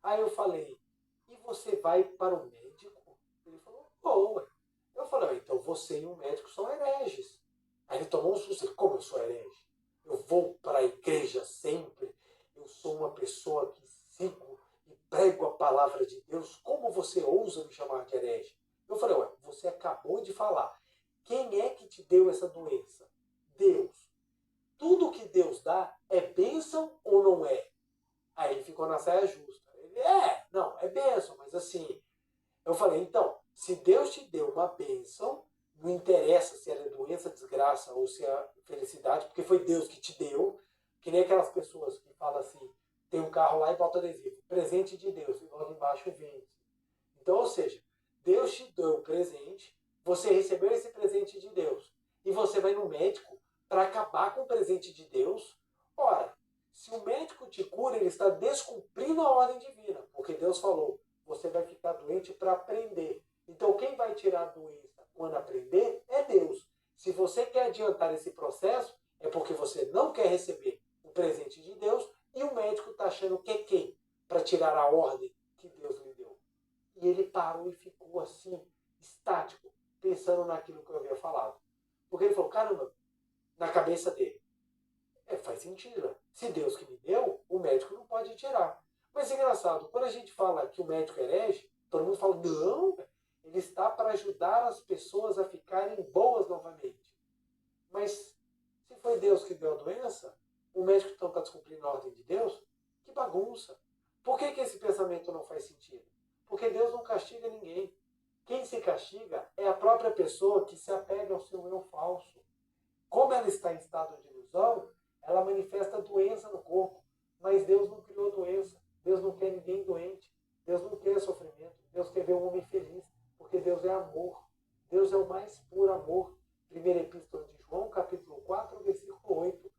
[SPEAKER 1] Aí eu falei: e você vai para o médico? Ele falou: boa. Eu falei: então você e o médico são hereges. Aí ele tomou um susto. Como eu sou herege? Eu vou para a igreja sempre. Eu sou uma pessoa que sigo e prego a palavra de Deus. Como você ousa me chamar de herege? Eu falei: ué, você acabou de falar. Quem é que te deu essa doença? Deus. Tudo que Deus dá é bênção ou não é? Aí ele ficou na saia justa. Ele, não, é bênção, mas assim... Eu falei: então, se Deus te deu uma bênção, não interessa se ela é doença, desgraça ou se é felicidade, porque foi Deus que te deu, que nem aquelas pessoas que falam assim, tem um carro lá e bota adesivo, presente de Deus, e logo embaixo vende. Então, ou seja, Deus te deu um presente, você recebeu esse presente de Deus, e você vai no médico para acabar com o presente de Deus. Ora, se o médico te cura, ele está descumprindo a ordem divina, porque Deus falou: você vai ficar doente para aprender. Então, quem vai tirar a doença quando aprender é Deus. Se você quer adiantar esse processo, é porque você não quer receber o presente de Deus e o médico está achando que é quem? Para tirar a ordem que Deus lhe deu. E ele parou e ficou assim, estático, pensando naquilo que eu havia falado. Porque ele falou: caramba, na cabeça dele, faz sentido. Se Deus que me deu, o médico não pode tirar. Mas é engraçado, quando a gente fala que o médico é herege, todo mundo fala: não, ele está para ajudar as pessoas a ficarem boas novamente. Mas se foi Deus que deu a doença, o médico então está descumprindo a ordem de Deus? Que bagunça. Por que esse pensamento não faz sentido? Porque Deus não castiga ninguém. Quem se castiga é a própria pessoa que se apega ao seu eu falso. Como ela está em estado de ilusão, ela manifesta doença no corpo. Mas Deus não criou doença. Deus não quer ninguém doente. Deus não quer sofrimento. Deus quer ver um homem feliz. Porque Deus é amor. Deus é o mais puro amor. Primeira Epístola de João, capítulo 4, versículo 8.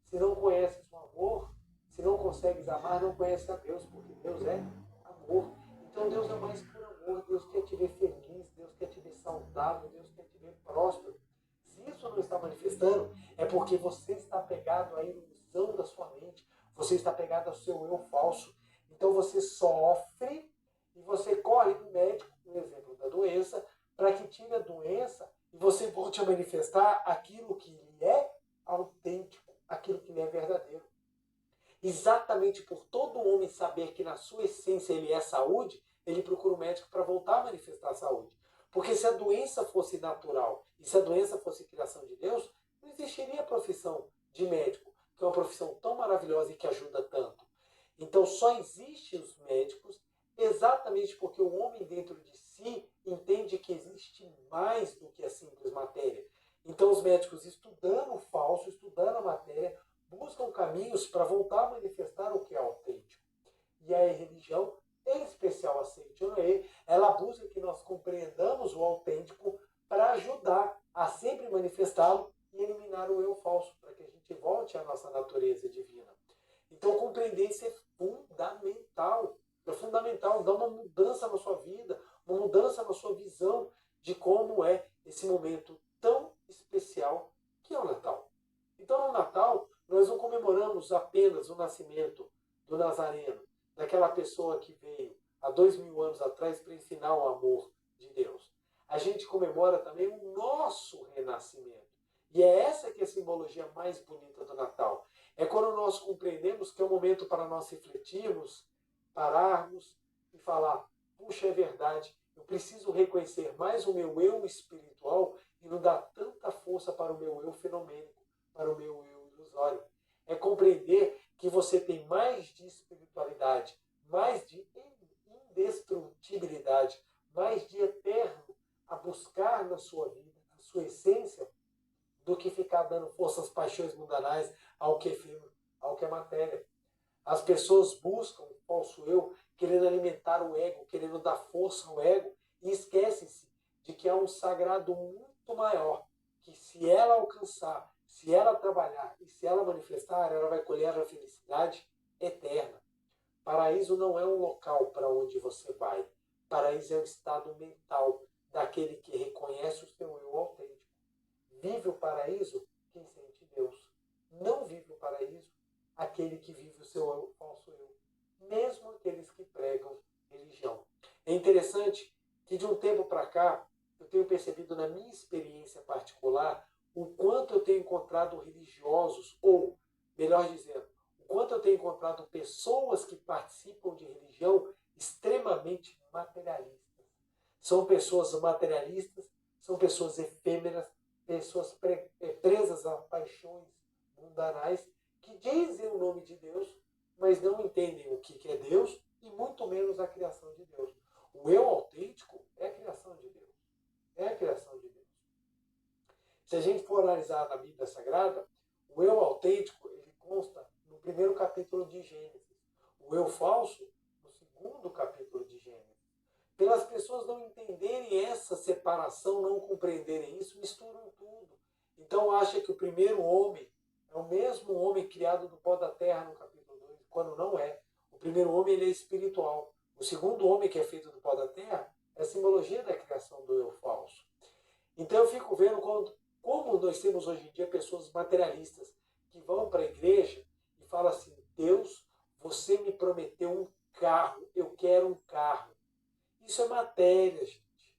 [SPEAKER 1] Se não conheces o amor, se não consegues amar, não conheces a Deus. Porque Deus é amor. Então Deus é o mais puro amor. Deus quer te ver feliz. Deus quer te ver saudável. Deus quer te ver próspero. Se isso não está manifestando, é porque você está pegado à ilusão da sua mente. Você está pegado ao seu eu falso. Então você sofre e você corre no médico, no exemplo da doença, para que tire a doença e você volte a manifestar aquilo que lhe é autêntico, aquilo que lhe é verdadeiro. Exatamente por todo homem saber que na sua essência ele é saúde, ele procura o médico para voltar a manifestar a saúde. Porque se a doença fosse natural e se a doença fosse criação de Deus, não existiria a profissão de médico, que é uma profissão tão maravilhosa e que ajuda tanto. Então só existem os médicos exatamente porque o homem dentro de si entende que existe mais do que a simples matéria. Então os médicos, estudando o falso, estudando a matéria, buscam caminhos para voltar a manifestar o que é autêntico. E a religião, em especial a Seichonoe, ela busca que nós compreendamos o autêntico para ajudar a sempre manifestá-lo e eliminar o eu falso, para que a gente volte à nossa natureza divina. Então compreender isso é fundamental. É fundamental, dá uma mudança na sua vida, uma mudança na sua visão de como é esse momento tão especial que é o Natal. Então no Natal, nós não comemoramos apenas o nascimento do Nazareno, daquela pessoa que veio há 2000 anos atrás para ensinar o amor de Deus. A gente comemora também o nosso renascimento. E é essa que é a simbologia mais bonita do Natal. É quando nós compreendemos que é um momento para nós refletirmos, pararmos e falar: puxa, é verdade, eu preciso reconhecer mais o meu eu espiritual e não dar tanta força para o meu eu fenomênico, para o meu eu ilusório. É compreender que você tem mais de espiritualidade, mais de indestrutibilidade, mais de eterno a buscar na sua vida, na sua essência, do que ficar dando força às paixões mundanais, ao que é efêmero, ao que é matéria. As pessoas buscam o falso eu, querendo alimentar o ego, querendo dar força ao ego, e esquecem-se de que há um sagrado muito maior, que se ela alcançar, se ela trabalhar e se ela manifestar, ela vai colher a felicidade eterna. Paraíso não é um local para onde você vai. Paraíso é um estado mental daquele que reconhece o seu eu autêntico. Vive o paraíso quem sente Deus. Não vive o paraíso aquele que vive o seu eu, falso eu. Mesmo aqueles que pregam religião. É interessante que de um tempo para cá, eu tenho percebido na minha experiência particular o quanto eu tenho encontrado religiosos, ou, melhor dizendo, o quanto eu tenho encontrado pessoas que participam de religião extremamente materialistas. São pessoas materialistas, são pessoas efêmeras, pessoas presas a paixões mundanais, que dizem o nome de Deus, mas não entendem o que é Deus e muito menos a criação de Deus. O eu autêntico é a criação de Deus. É a criação de Deus. Se a gente for analisar na Bíblia Sagrada, o eu autêntico ele consta no primeiro capítulo de Gênesis. O eu falso no segundo capítulo de Gênesis. Pelas pessoas não entenderem essa separação, não compreenderem isso, misturam tudo. Então acha que o primeiro homem é o mesmo homem criado do pó da terra no capítulo 2, quando não é. O primeiro homem ele é espiritual. O segundo homem, que é feito do pó da terra, é a simbologia da criação do eu falso. Então eu fico vendo como nós temos hoje em dia pessoas materialistas que vão para a igreja e falam assim: Deus, você me prometeu um carro, eu quero um carro. Isso é matéria, gente.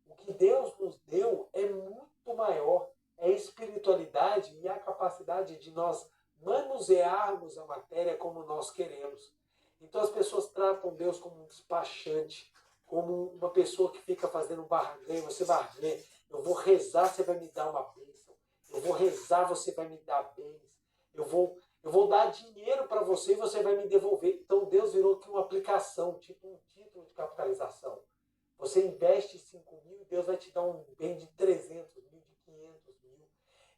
[SPEAKER 1] O que Deus nos deu é muito maior. É a espiritualidade e a capacidade de nós manusearmos a matéria como nós queremos. Então as pessoas tratam Deus como um despachante, como uma pessoa que fica fazendo barganha. Você barganha, eu vou rezar, você vai me dar uma bênção. Eu vou rezar, você vai me dar bens. Eu vou dar dinheiro para você e você vai me devolver. Então Deus virou aqui uma aplicação, tipo um título de capitalização. Você investe 5 mil e Deus vai te dar um bem de 300 mil, de 500 mil.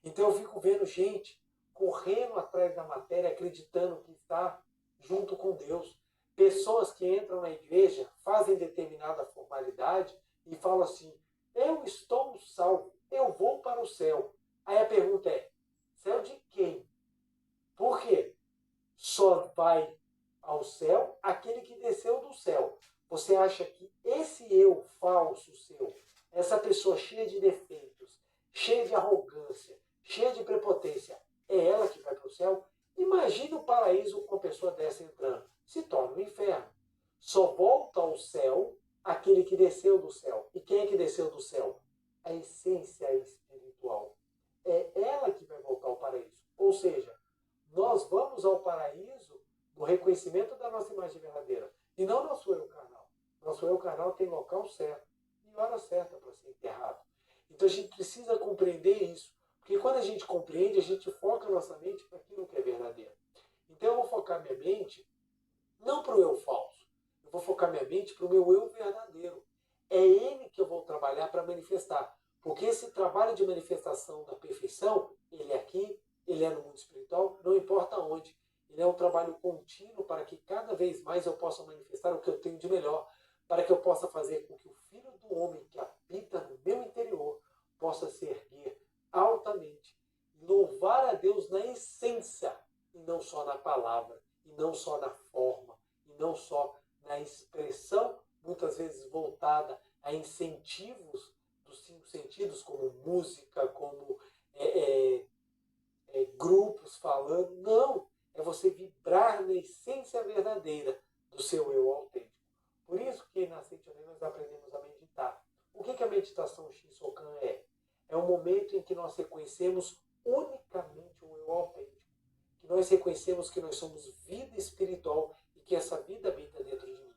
[SPEAKER 1] Então eu fico vendo gente correndo atrás da matéria, acreditando que está junto com Deus. Pessoas que entram na igreja, fazem determinada formalidade e falam assim: eu estou salvo, eu vou para o céu. Aí a pergunta é: céu de quem? Por quê? Só vai ao céu aquele que desceu do céu. Você acha que esse eu falso seu, essa pessoa cheia de defeitos, cheia de arrogância, cheia de prepotência, é ela que vai para o céu? Imagina o paraíso com uma pessoa dessa entrando. Se torna um inferno. Só volta ao céu aquele que desceu do céu. E quem é que desceu do céu? A essência espiritual. É ela que vai voltar ao paraíso. Ou seja, nós vamos ao paraíso no reconhecimento da nossa imagem verdadeira. E não nosso eu carnal. Nosso eu carnal tem local certo e hora certa para ser enterrado. Então a gente precisa compreender isso. Porque quando a gente compreende, a gente foca a nossa mente para aquilo que é verdadeiro. Então eu vou focar minha mente não para o eu falso. Eu vou focar minha mente para o meu eu verdadeiro. É ele que eu vou trabalhar para manifestar. Porque esse trabalho de manifestação da perfeição, ele é aqui, ele é no mundo espiritual, não importa onde. Ele é um trabalho contínuo para que cada vez mais eu possa manifestar o que eu tenho de melhor, para que eu possa fazer com que o Filho do Homem que habita no meu interior possa se erguer altamente, louvar a Deus na essência, e não só na palavra, e não só na forma, e não só na expressão, muitas vezes voltada a incentivos dos 5 sentidos, como música, como grupos falando. Não! É você vibrar na essência verdadeira do seu eu autêntico. Por isso que na Seichonen nós aprendemos a meditar. O que a meditação Shinsokan é? É um momento em que nós reconhecemos unicamente o eu autêntico. Que nós reconhecemos que nós somos vida espiritual e que essa vida habita dentro de mim.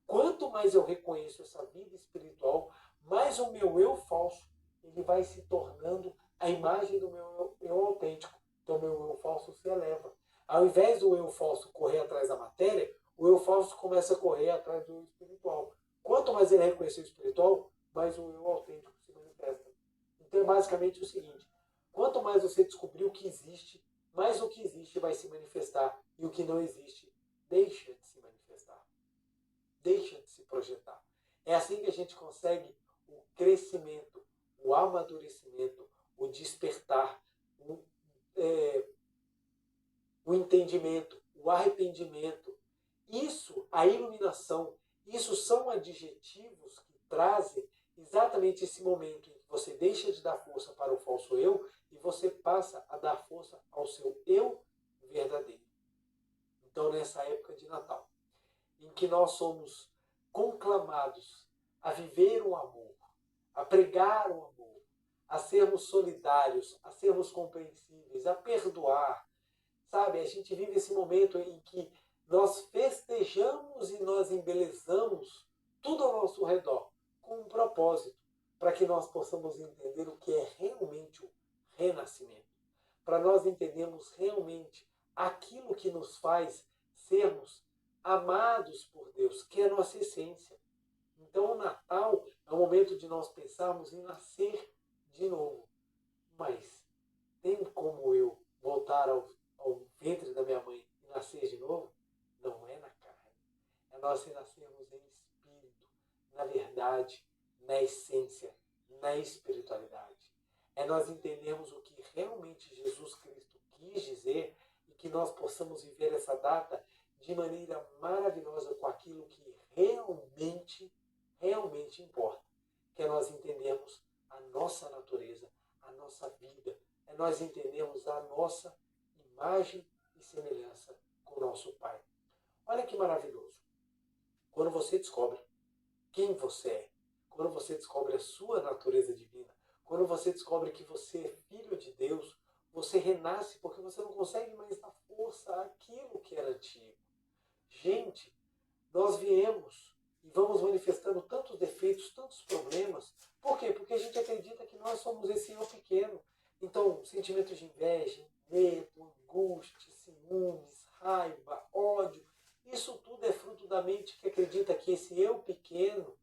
[SPEAKER 1] Quanto mais eu reconheço essa vida espiritual, mais o meu eu falso ele vai se tornando a imagem do meu eu autêntico. Então, meu eu falso se eleva. Ao invés do eu falso correr atrás da matéria, o eu falso começa a correr atrás do eu espiritual. Quanto mais ele reconhecer o espiritual, mais o eu autêntico se manifesta. Então, é basicamente o seguinte: quanto mais você descobrir o que existe, mais o que existe vai se manifestar. E o que não existe deixa de se manifestar. Deixa de se projetar. É assim que a gente consegue o crescimento, o amadurecimento, o despertar, o entendimento, o arrependimento. Isso, a iluminação, isso são adjetivos que trazem exatamente esse momento em que você deixa de dar força para o falso eu e você passa a dar força ao seu eu verdadeiro. Então, nessa época de Natal, em que nós somos conclamados a viver o amor, a pregar o amor, a sermos solidários, a sermos compreensíveis, a perdoar, sabe? A gente vive esse momento em que nós festejamos e nós embelezamos tudo ao nosso redor com um propósito, para que nós possamos entender o que é realmente o renascimento, para nós entendermos realmente aquilo que nos faz sermos amados por Deus, que é a nossa essência. Então o Natal é o momento de nós pensarmos em nascer de novo. Mas tem como eu voltar ao ventre da minha mãe e nascer de novo? Não é na carne. É nós renascermos em espírito, na verdade, na essência, na espiritualidade. É nós entendermos o que realmente Jesus Cristo quis dizer e que nós possamos viver essa data de maneira maravilhosa com aquilo que realmente importa. Que é nós entendermos a nossa natureza, a nossa vida, é nós entendermos a nossa imagem e semelhança com o nosso Pai. Olha que maravilhoso. Quando você descobre quem você é, quando você descobre a sua natureza divina, quando você descobre que você é filho de Deus, você renasce porque você não consegue mais dar força àquilo que era antigo. Gente, nós viemos e vamos manifestando tantos defeitos, tantos problemas. Por quê? Porque a gente acredita que nós somos esse eu pequeno. Então, sentimentos de inveja, medo, angústia, ciúmes, raiva, ódio, isso tudo é fruto da mente que acredita que esse eu pequeno,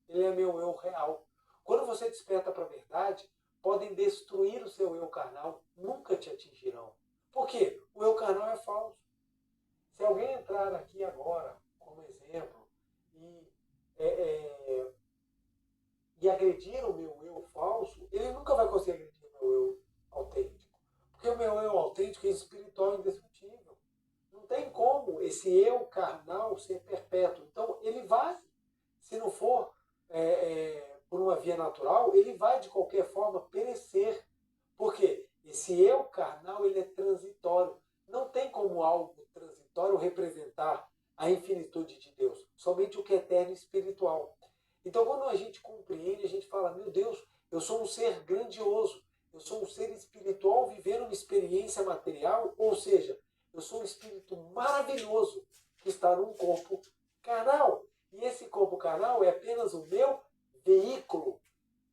[SPEAKER 1] ele é meu eu real. Quando você desperta para a verdade, podem destruir o seu eu carnal, nunca te atingirão. Por quê? O eu carnal é falso. Se alguém entrar aqui agora, como exemplo, e agredir o meu eu falso, ele nunca vai conseguir agredir o meu eu autêntico. Porque o meu eu autêntico é espiritual e indestrutível. Não tem como esse eu carnal ser perpétuo. Então, ele vai, se não for por uma via natural, ele vai, de qualquer forma, perecer. Por quê? Esse eu carnal, ele é transitório. Não tem como algo transitório representar a infinitude de Deus. Somente o que é eterno e espiritual. Então, quando a gente compreende, a gente fala, meu Deus, eu sou um ser grandioso. Eu sou um ser espiritual vivendo uma experiência material, ou seja, eu sou um espírito maravilhoso que está num corpo carnal. E esse corpo carnal é apenas o meu veículo.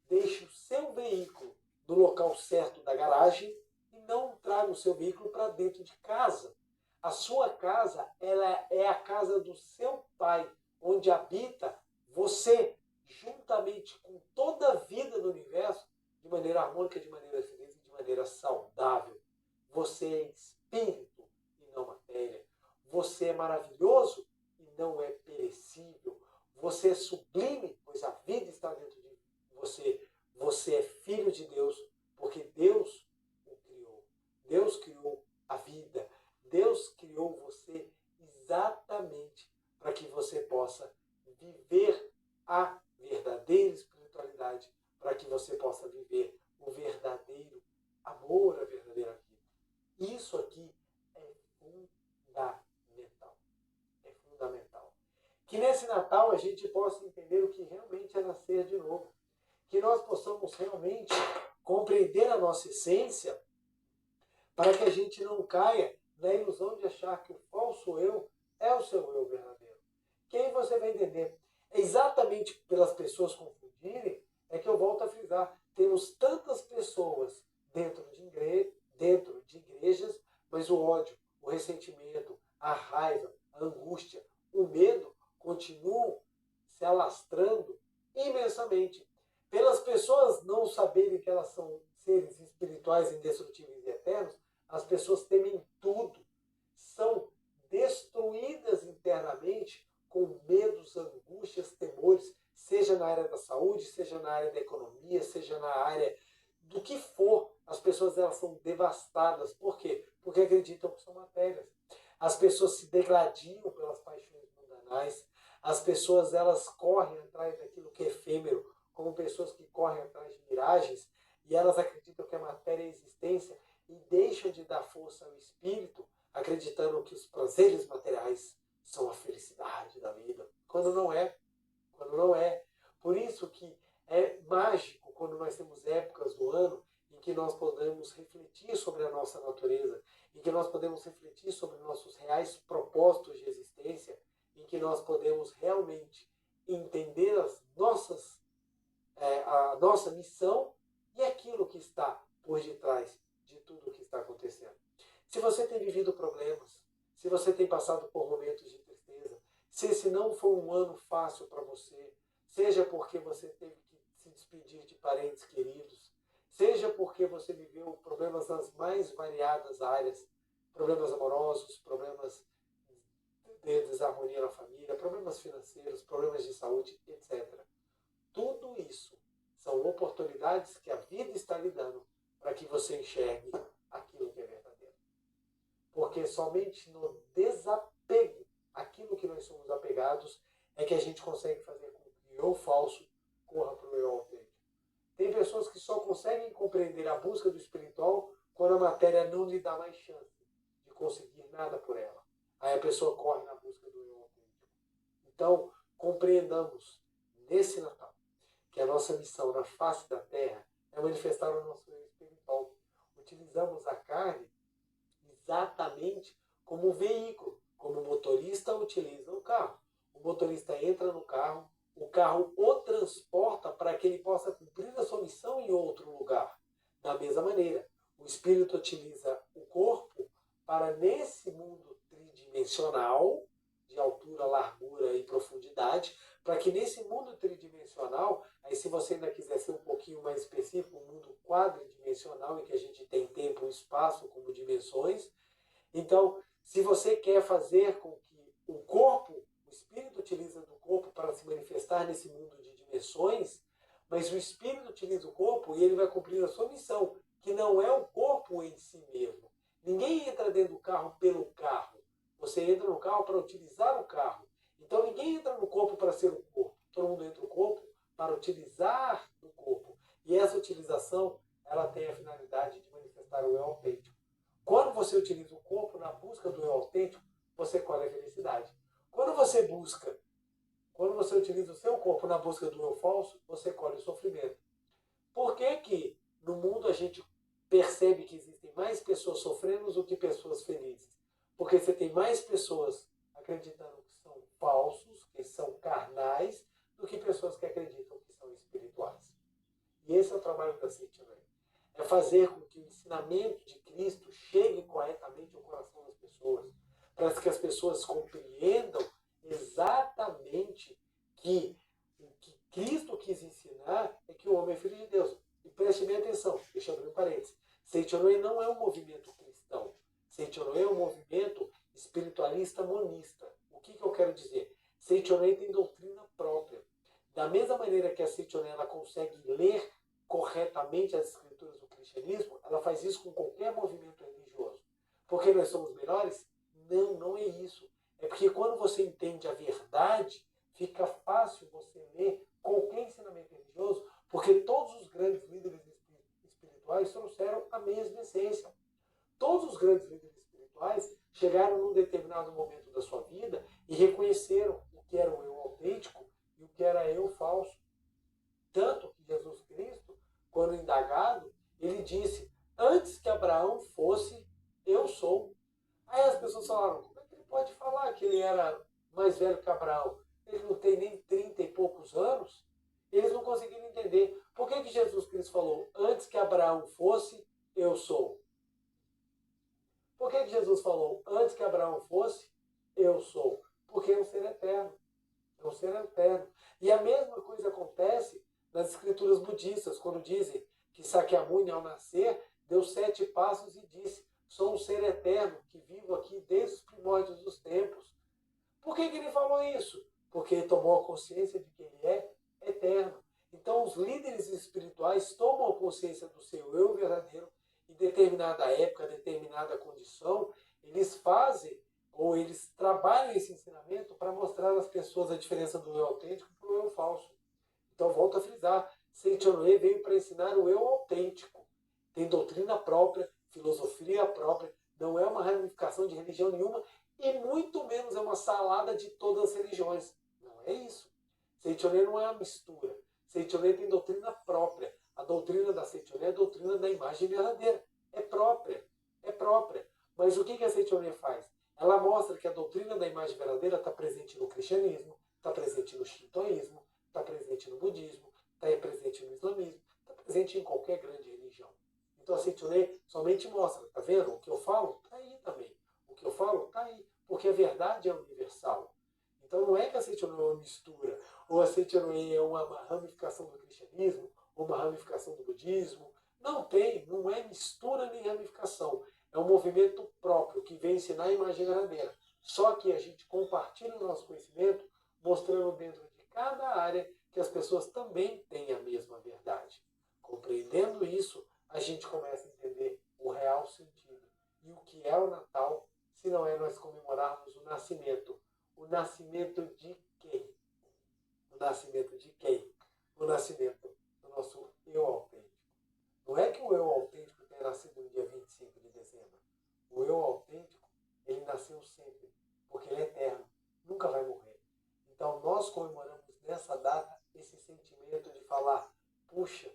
[SPEAKER 1] Deixe o seu veículo no local certo da garagem e não traga o seu veículo para dentro de casa. A sua casa, ela é a casa do seu Pai, onde habita você, juntamente com toda a vida do universo, de maneira harmônica, de maneira feliz e de maneira saudável. Você é espírito e não matéria. Você é maravilhoso e não é perecível. Você é sublime, pois a vida está dentro de você. Você é filho de Deus, porque Deus o criou. Deus criou a vida. Deus criou você exatamente para que você possa viver a verdadeira espiritualidade, para que você possa viver o verdadeiro amor, a verdadeira vida. Isso aqui é fundamental. É fundamental. Que nesse Natal a gente possa entender o que realmente é nascer de novo. Que nós possamos realmente compreender a nossa essência para que a gente não caia na ilusão de achar que o falso eu é o seu eu verdadeiro. Que aí você vai entender. É exatamente pelas pessoas confundirem, é que eu volto a frisar, temos tantas pessoas dentro de igrejas, mas o ódio, o ressentimento, a raiva, a angústia, o medo continuam se alastrando imensamente. Pelas pessoas não saberem que elas são seres espirituais, indestrutíveis e eternos, as pessoas temem tudo. São destruídas internamente com medos, angústias, temores, seja na área da saúde, seja na área da economia, seja na área do que for. As pessoas elas são devastadas. Por quê? Porque acreditam que são matérias. As pessoas se degladiam pelas paixões mundanais. As pessoas elas correm atrás daquilo que é efêmero, como pessoas que correm atrás de miragens, e elas acreditam que a matéria é a existência e deixam de dar força ao espírito, acreditando que os prazeres materiais são a felicidade da vida, quando não é. Quando não é. Por isso que é mágico quando nós temos épocas do ano em que nós podemos refletir sobre a nossa natureza, em que nós podemos refletir sobre nossos reais propósitos de existência, em que nós podemos realmente entender a nossa missão e aquilo que está por detrás de tudo o que está acontecendo. Se você tem vivido problemas, se você tem passado por momentos de tristeza, se esse não foi um ano fácil para você, seja porque você teve que se despedir de parentes queridos, seja porque você viveu problemas nas mais variadas áreas, problemas amorosos, problemas de desarmonia na família, problemas financeiros, problemas de saúde, etc. Tudo isso são oportunidades que a vida está lhe dando para que você enxergue aquilo que é verdadeiro. Porque somente no desapego àquilo que nós somos apegados é que a gente consegue fazer com que o eu falso corra para o eu autêntico. Tem pessoas que só conseguem compreender a busca do espiritual quando a matéria não lhe dá mais chance de conseguir nada por ela. Aí a pessoa corre na busca do eu autêntico. Então, compreendamos nesse Natal que a nossa missão na face da terra é manifestar o nosso eu espiritual. Utilizamos a carne exatamente como um veículo, como o motorista utiliza o carro. O motorista entra no carro, o carro o transporta para que ele possa cumprir a sua missão em outro lugar. Da mesma maneira, o espírito utiliza o corpo para, nesse mundo tridimensional, de altura, largura e profundidade, para que nesse mundo tridimensional, aí se você ainda quiser ser um pouquinho mais específico, um mundo quadridimensional, em que a gente tem tempo e espaço como dimensões, então, se você quer fazer com que o corpo, o espírito utiliza do corpo para se manifestar nesse mundo de dimensões, mas o espírito utiliza o corpo e ele vai cumprir a sua missão, que não é o corpo em si mesmo. Ninguém entra dentro do carro pelo carro. Você entra no carro para utilizar o carro. Então ninguém entra no corpo para ser o corpo. Todo mundo entra no corpo para utilizar o corpo. E essa utilização, ela tem a finalidade de manifestar o eu autêntico. Quando você utiliza o corpo na busca do eu autêntico, você colhe a felicidade. Quando você utiliza o seu corpo na busca do eu falso, você colhe o sofrimento. Por que que no mundo a gente percebe que existem mais pessoas sofrendo do que pessoas felizes? Porque você tem mais pessoas acreditando que são falsos, que são carnais, do que pessoas que acreditam que são espirituais. E esse é o trabalho da Seitianoia. É fazer com que o ensinamento de Cristo chegue corretamente ao coração das pessoas, para que as pessoas compreendam exatamente que o que Cristo quis ensinar é que o homem é filho de Deus. E preste bem atenção, deixa eu abrir um parênteses. Seitianoia não é um movimento cristão. Seitianoia é um movimento espiritualista monista. O que eu quero dizer? Seitianoia tem doutrina própria. Da mesma maneira que a Seitianoia ela consegue ler corretamente as escrituras do cristianismo, ela faz isso com qualquer movimento religioso. Porque nós somos melhores? Não, não é isso. É porque quando você entende a verdade, fica fácil você ler qualquer ensinamento religioso, porque todos os grandes líderes espirituais trouxeram a mesma essência. Todos os grandes líderes espirituais chegaram num determinado momento da sua vida e reconheceram o que era o eu autêntico e o que era eu falso. Tanto que Jesus Cristo, quando indagado, ele disse, antes que Abraão fosse, eu sou. Aí as pessoas falaram, como é que ele pode falar que ele era mais velho que Abraão? Ele não tem nem 30 e poucos anos. Eles não conseguiram entender. Por que Jesus Cristo falou, antes que Abraão fosse, eu sou? Por que Jesus falou, antes que Abraão fosse, eu sou? Porque é um ser eterno. É um ser eterno. E a mesma coisa acontece nas escrituras budistas, quando dizem que Sakyamuni, ao nascer, deu 7 passos e disse, sou um ser eterno que vivo aqui desde os primórdios dos tempos. Por que ele falou isso? Porque ele tomou a consciência de que ele é eterno. Então, os líderes espirituais tomam consciência do seu eu verdadeiro. Em determinada época, determinada condição, eles fazem ou eles trabalham esse ensinamento para mostrar às pessoas a diferença do eu autêntico para o eu falso. Então, volto a frisar, Seichenrei veio para ensinar o eu autêntico. Tem doutrina própria, filosofia própria, não é uma ramificação de religião nenhuma e muito menos é uma salada de todas as religiões. Não é isso. Seichenrei não é uma mistura. Seichenrei tem doutrina própria. A doutrina da Seichenrei é a doutrina da imagem verdadeira. É própria. É própria. Mas o que a Seichenrei faz? Ela mostra que a doutrina da imagem verdadeira está presente no cristianismo, está presente no shintoísmo, está presente no budismo, está presente no islamismo, está presente em qualquer grande religião. Então a Seichenrei somente mostra, está vendo? O que eu falo está aí também. O que eu falo está aí, porque a verdade é universal. Então não é que a Seichenrei é uma mistura, ou a Seichenrei é uma ramificação do cristianismo, ou uma ramificação do budismo. Não tem, não é mistura nem ramificação. É um movimento próprio que vem ensinar a imagem verdadeira. Só que a gente compartilha o nosso conhecimento, mostrando dentro de cada área que as pessoas também têm a mesma verdade. Compreendendo isso, a gente começa a entender o real sentido. E o que é o Natal, se não é nós comemorarmos o nascimento. O nascimento de quem? O nascimento de quem? O nascimento do nosso eu autêntico. Não é que o eu autêntico tenha nascido no dia 25 de dezembro. O eu autêntico, ele nasceu sempre, porque ele é eterno, nunca vai morrer. Então nós comemoramos nessa data esse sentimento de falar, puxa,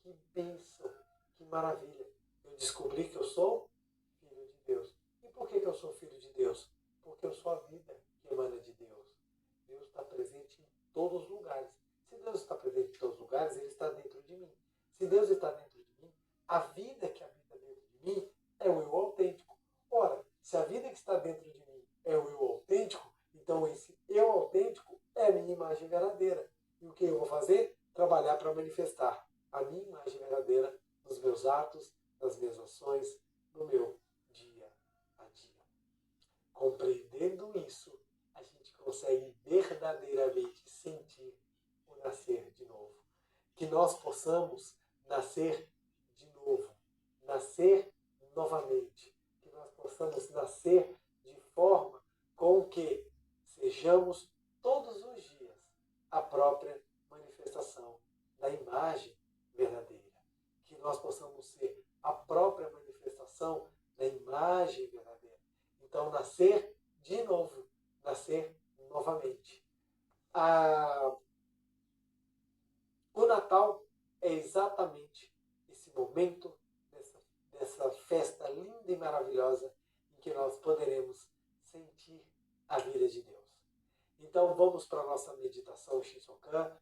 [SPEAKER 1] que bênção, que maravilha. Eu descobri que eu sou filho de Deus. E por que eu sou filho de Deus? Porque eu sou a vida que emana de Deus. Deus está presente em todos os lugares. Se Deus está presente em todos os lugares, ele está dentro de mim. Se Deus está dentro de mim, a vida que habita dentro de mim é o eu autêntico. Ora, se a vida que está dentro de mim é o eu autêntico, então esse eu autêntico é a minha imagem verdadeira. E o que eu vou fazer? Trabalhar para manifestar a minha imagem verdadeira nos meus atos, nas minhas ações, no meu dia a dia. Compreendendo isso, a gente consegue verdadeiramente sentir o nascer de novo. Que nós possamos nascer de novo, nascer novamente. Que nós possamos nascer de forma com que sejamos todos os dias a própria manifestação da imagem verdadeira. Que nós possamos ser a própria manifestação da imagem verdadeira. Então, nascer de novo, nascer novamente. O Natal é exatamente esse momento dessa festa linda e maravilhosa em que nós poderemos sentir a vida de Deus. Então vamos para a nossa meditação Shinsokan.